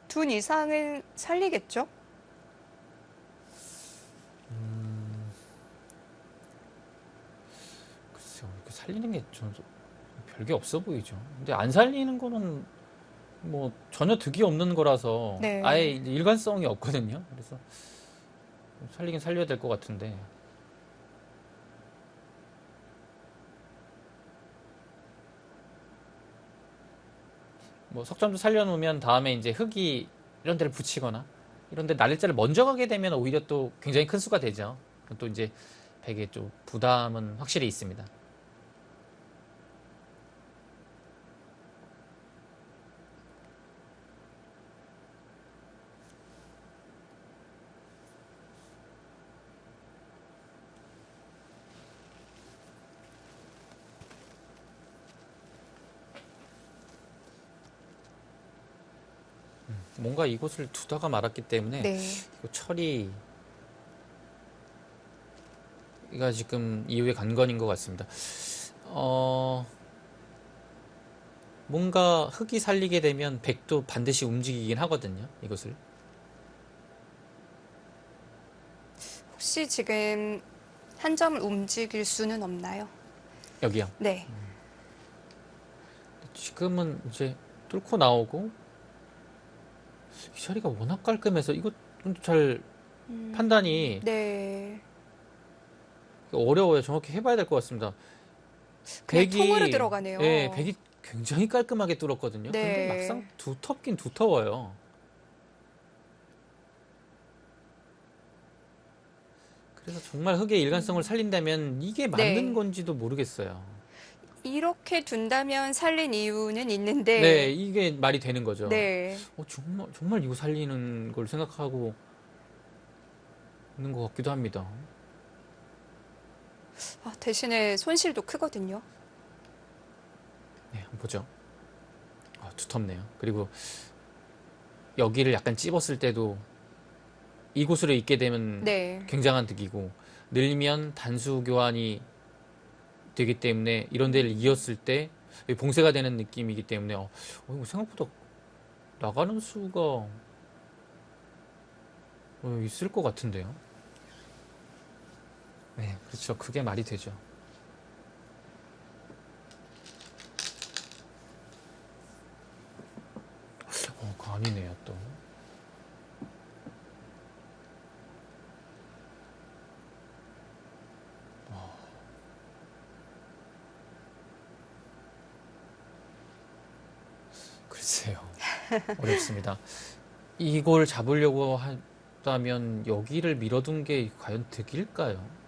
둔 이상은 살리겠죠? 글쎄요, 이렇게 살리는 게 좀 별게 없어 보이죠. 근데 안 살리는 거는 뭐 전혀 득이 없는 거라서 네. 아예 이제 일관성이 없거든요. 그래서 살리긴 살려야 될 것 같은데. 뭐 석점도 살려놓으면 다음에 이제 흙이 이런 데를 붙이거나 이런 데 날짜를 먼저 가게 되면 오히려 또 굉장히 큰 수가 되죠. 또 이제 백의 좀 부담은 확실히 있습니다. 뭔가 이곳을 두다가 말았기 때문에 네. 이거 처리가 지금 이후의 관건인 것 같습니다. 뭔가 흙이 살리게 되면 백도 반드시 움직이긴 하거든요. 이것을. 혹시 지금 한 점을 움직일 수는 없나요? 여기요. 네. 지금은 이제 뚫고 나오고 이 자리가 워낙 깔끔해서 이거 잘 판단이 네. 어려워요. 정확히 해봐야 될 것 같습니다. 그냥 통으로 들어가네요. 예, 백이 굉장히 깔끔하게 뚫었거든요. 네. 근데 막상 두텁긴 두터워요. 그래서 정말 흙의 일관성을 살린다면 이게 맞는 네. 건지도 모르겠어요. 이렇게 둔다면 살린 이유는 있는데. 네, 이게 말이 되는 거죠. 네. 정말 이거 살리는 걸 생각하고 있는 것 같기도 합니다. 대신에 손실도 크거든요. 네, 한번 보죠. 두텁네요. 그리고 여기를 약간 찝었을 때도 이곳으로 있게 되면 네. 굉장한 득이고 늘면 단수 교환이 되기 때문에 이런 데를 이었을 때 봉쇄가 되는 느낌이기 때문에 이거 생각보다 나가는 수가 있을 것 같은데요. 네, 그렇죠. 그게 말이 되죠. 그거 아니네요, 또. 어렵습니다. 이걸 잡으려고 하다면 여기를 밀어둔 게 과연 득일까요?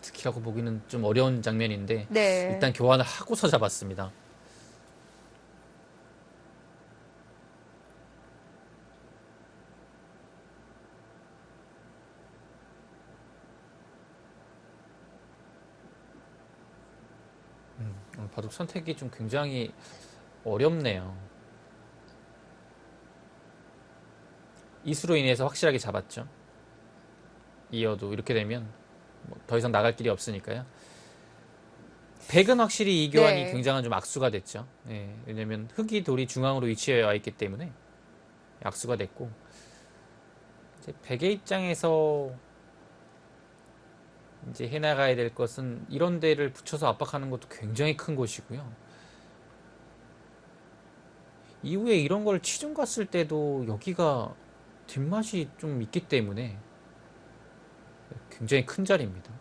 득이라고 보기는 좀 어려운 장면인데 네. 일단 교환을 하고서 잡았습니다. 오늘 바둑 선택이 좀 굉장히 어렵네요. 이수로 인해서 확실하게 잡았죠. 이어도 이렇게 되면 뭐 더 이상 나갈 길이 없으니까요. 백은 확실히 이 교환이 네. 굉장한 좀 악수가 됐죠. 예, 왜냐면 흑이 돌이 중앙으로 위치해 와 있기 때문에 악수가 됐고, 이제 백의 입장에서 이제 해나가야 될 것은 이런 데를 붙여서 압박하는 것도 굉장히 큰 것이고요. 이후에 이런 걸 치중 갔을 때도 여기가 뒷맛이 좀 있기 때문에 굉장히 큰 자리입니다.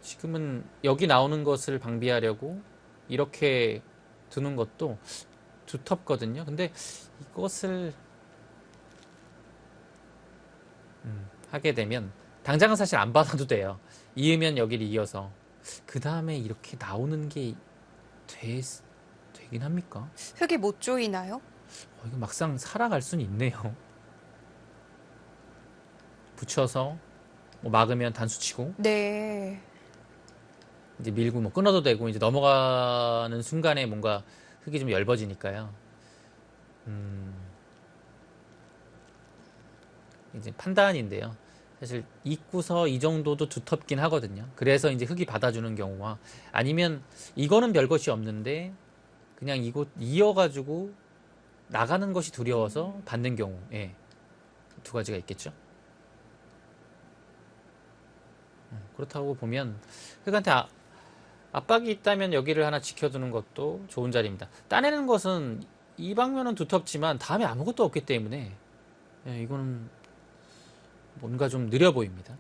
지금은 여기 나오는 것을 방비하려고 이렇게 두는 것도 두텁거든요. 근데 이것을 하게 되면 당장은 사실 안 받아도 돼요. 이으면 여기를 이어서 그 다음에 이렇게 나오는 게 되긴 합니까? 흙이 못 조이나요? 이거 막상 살아갈 수는 있네요. 붙여서 뭐 막으면 단수 치고 네. 이제 밀고 뭐 끊어도 되고 이제 넘어가는 순간에 뭔가 흙이 좀 얇아지니까요. 이제 판단인데요. 사실 입구서 이 정도도 두텁긴 하거든요. 그래서 이제 흙이 받아주는 경우와 아니면 이거는 별것이 없는데 그냥 이곳 이어가지고 나가는 것이 두려워서 받는 경우, 예, 두 가지가 있겠죠. 그렇다고 보면 흙한테 압박이 있다면 여기를 하나 지켜두는 것도 좋은 자리입니다. 따내는 것은 이 방면은 두텁지만 다음에 아무것도 없기 때문에, 예, 이거는 뭔가 좀 느려 보입니다.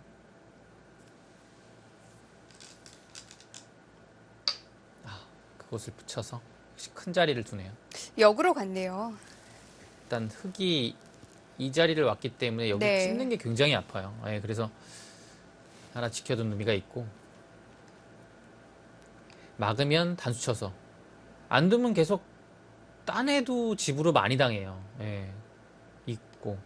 그것을 붙여서 역시 큰 자리를 두네요. 역으로 갔네요. 일단 흙이 이 자리를 왔기 때문에 여기 네. 찝는 게 굉장히 아파요. 예, 그래서 하나 지켜둔 의미가 있고, 막으면 단수 쳐서 안 두면 계속 딴에도 집으로 많이 당해요. 예, 있고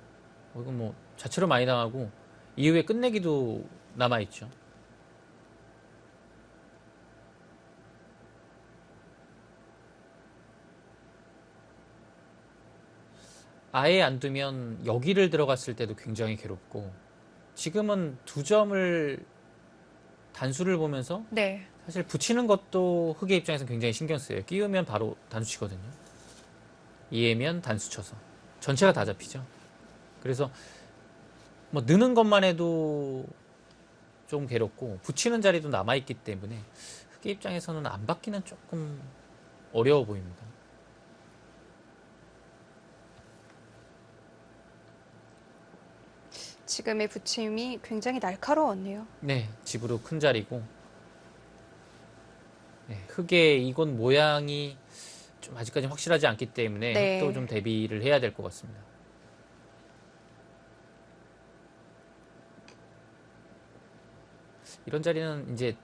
이거 뭐 자체로 많이 당하고 이후에 끝내기도 남아있죠. 아예 안 두면 여기를 들어갔을 때도 굉장히 괴롭고, 지금은 두 점을 단수를 보면서 네. 사실 붙이는 것도 흑의 입장에서 굉장히 신경 쓰여요. 끼우면 바로 단수 치거든요. 이해면 단수 쳐서 전체가 다 잡히죠. 그래서 뭐 느는 것만 해도 좀 괴롭고 붙이는 자리도 남아있기 때문에 흑의 입장에서는 안 받기는 조금 어려워 보입니다. 지금의 붙임이 굉장히 날카로웠네요. 네, 집으로 큰 자리고, 네, 흑의 이건 모양이 좀 아직까지 확실하지 않기 때문에 네. 흑도 좀 대비를 해야 될 것 같습니다. 이런 자리는 이제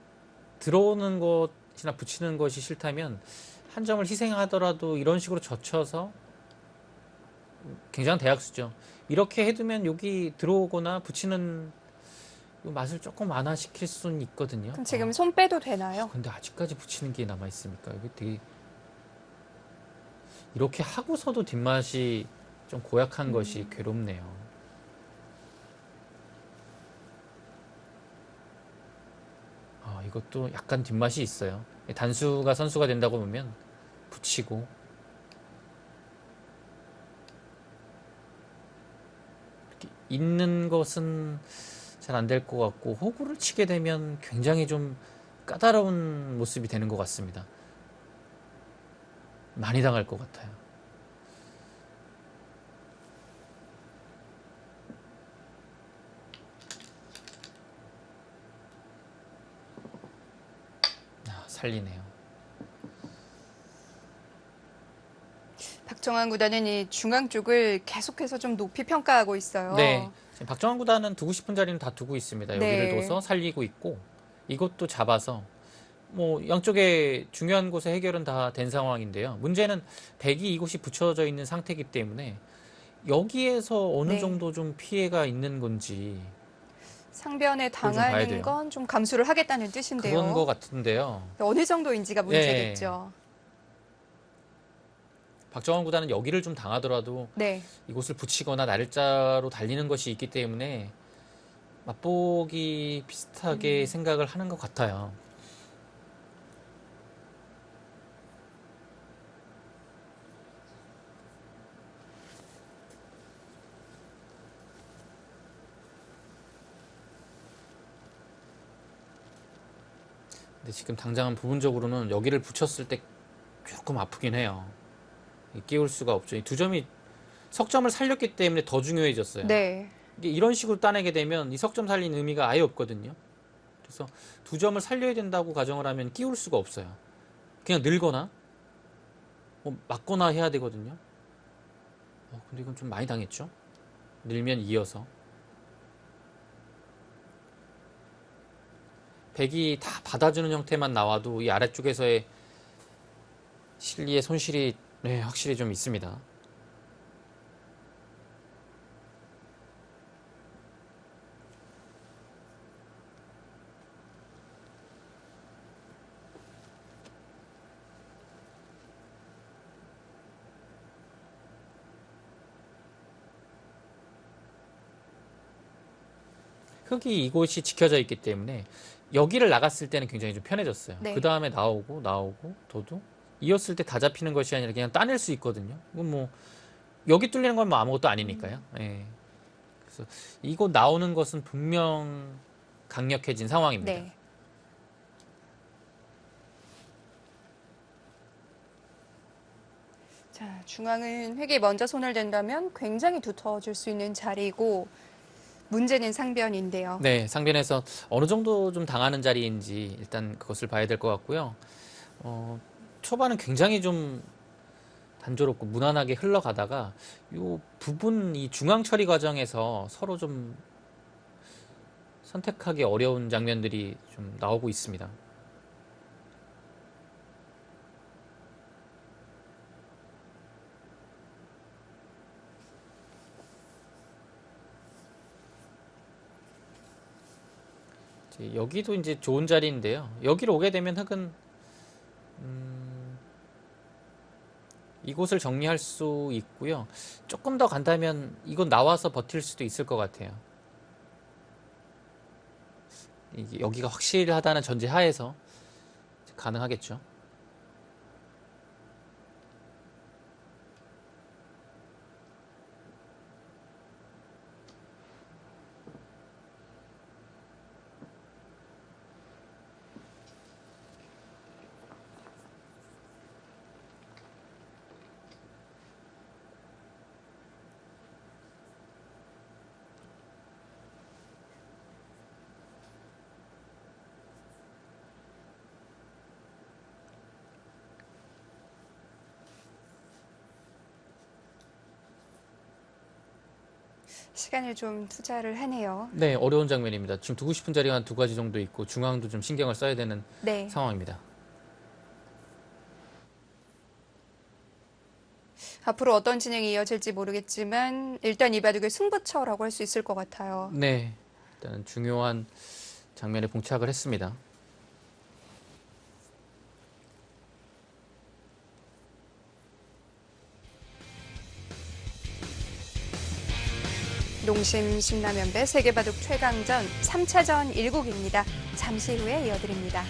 들어오는 것이나 붙이는 것이 싫다면 한 점을 희생하더라도 이런 식으로 젖혀서, 굉장한 대학수죠. 이렇게 해두면 여기 들어오거나 붙이는 맛을 조금 완화시킬 수는 있거든요. 그럼 지금 손 빼도 되나요? 근데 아직까지 붙이는 게 남아있습니까? 이게 되게 이렇게 하고서도 뒷맛이 좀 고약한 것이 괴롭네요. 이것도 약간 뒷맛이 있어요. 단수가 선수가 된다고 보면 붙이고, 이렇게 있는 것은 잘 안 될 것 같고, 호구를 치게 되면 굉장히 좀 까다로운 모습이 되는 것 같습니다. 많이 당할 것 같아요. 살리네요. 박정환 구단은 이 중앙 쪽을 계속해서 좀 높이 평가하고 있어요. 네. 지금 박정환 구단은 두고 싶은 자리는 다 두고 있습니다. 여기를 네. 둬서 살리고 있고 이것도 잡아서 뭐 양쪽에 중요한 곳의 해결은 다 된 상황인데요. 문제는 백이 이곳이 붙여져 있는 상태이기 때문에 여기에서 어느 네. 정도 좀 피해가 있는 건지 상변에 그걸 좀 봐야 당하는 돼요. 건 좀 감수를 하겠다는 뜻인데요. 그런 것 같은데요. 어느 정도인지가 문제겠죠. 박정환 구단은 여기를 좀 당하더라도 네. 이곳을 붙이거나 날짜로 달리는 것이 있기 때문에 맛보기 비슷하게 생각을 하는 것 같아요. 근데 지금 당장은 부분적으로는 여기를 붙였을 때 조금 아프긴 해요. 끼울 수가 없죠. 이 두 점이 석점을 살렸기 때문에 더 중요해졌어요. 네. 이게 이런 식으로 따내게 되면 이 석점 살린 의미가 아예 없거든요. 그래서 두 점을 살려야 된다고 가정을 하면 끼울 수가 없어요. 그냥 늘거나 뭐 막거나 해야 되거든요. 근데 이건 좀 많이 당했죠. 늘면 이어서. 백이 다 받아주는 형태만 나와도 이 아래쪽에서의 실리의 손실이 확실히 좀 있습니다. 흙이 이곳이 지켜져 있기 때문에 여기를 나갔을 때는 굉장히 좀 편해졌어요. 네. 그 다음에 나오고 둬도 이었을 때 다 잡히는 것이 아니라 그냥 따낼 수 있거든요. 이건 뭐 여기 뚫리는 건 뭐 아무것도 아니니까요. 예. 그래서 이곳 나오는 것은 분명 강력해진 상황입니다. 네. 자, 중앙은 획이 먼저 손을 댄다면 굉장히 두터워질 수 있는 자리이고 문제는 상변인데요. 네, 상변에서 어느 정도 좀 당하는 자리인지 일단 그것을 봐야 될 것 같고요. 초반은 굉장히 좀 단조롭고 무난하게 흘러가다가 이 부분, 이 중앙 처리 과정에서 서로 좀 선택하기 어려운 장면들이 좀 나오고 있습니다. 여기도 이제 좋은 자리인데요. 여기로 오게 되면 흙은 이곳을 정리할 수 있고요. 조금 더 간다면 이건 나와서 버틸 수도 있을 것 같아요. 여기가 확실하다는 전제 하에서 가능하겠죠. 시간을 좀 투자를 하네요. 네, 어려운 장면입니다. 지금 두고 싶은 자리가 한 두 가지 정도 있고 중앙도 좀 신경을 써야 되는 네. 상황입니다. 앞으로 어떤 진행이 이어질지 모르겠지만 일단 이 바둑의 승부처라고 할 수 있을 것 같아요. 네, 일단은 중요한 장면에 봉착을 했습니다. 농심 신라면배 세계바둑 최강전 3차전 1국입니다. 잠시 후에 이어드립니다.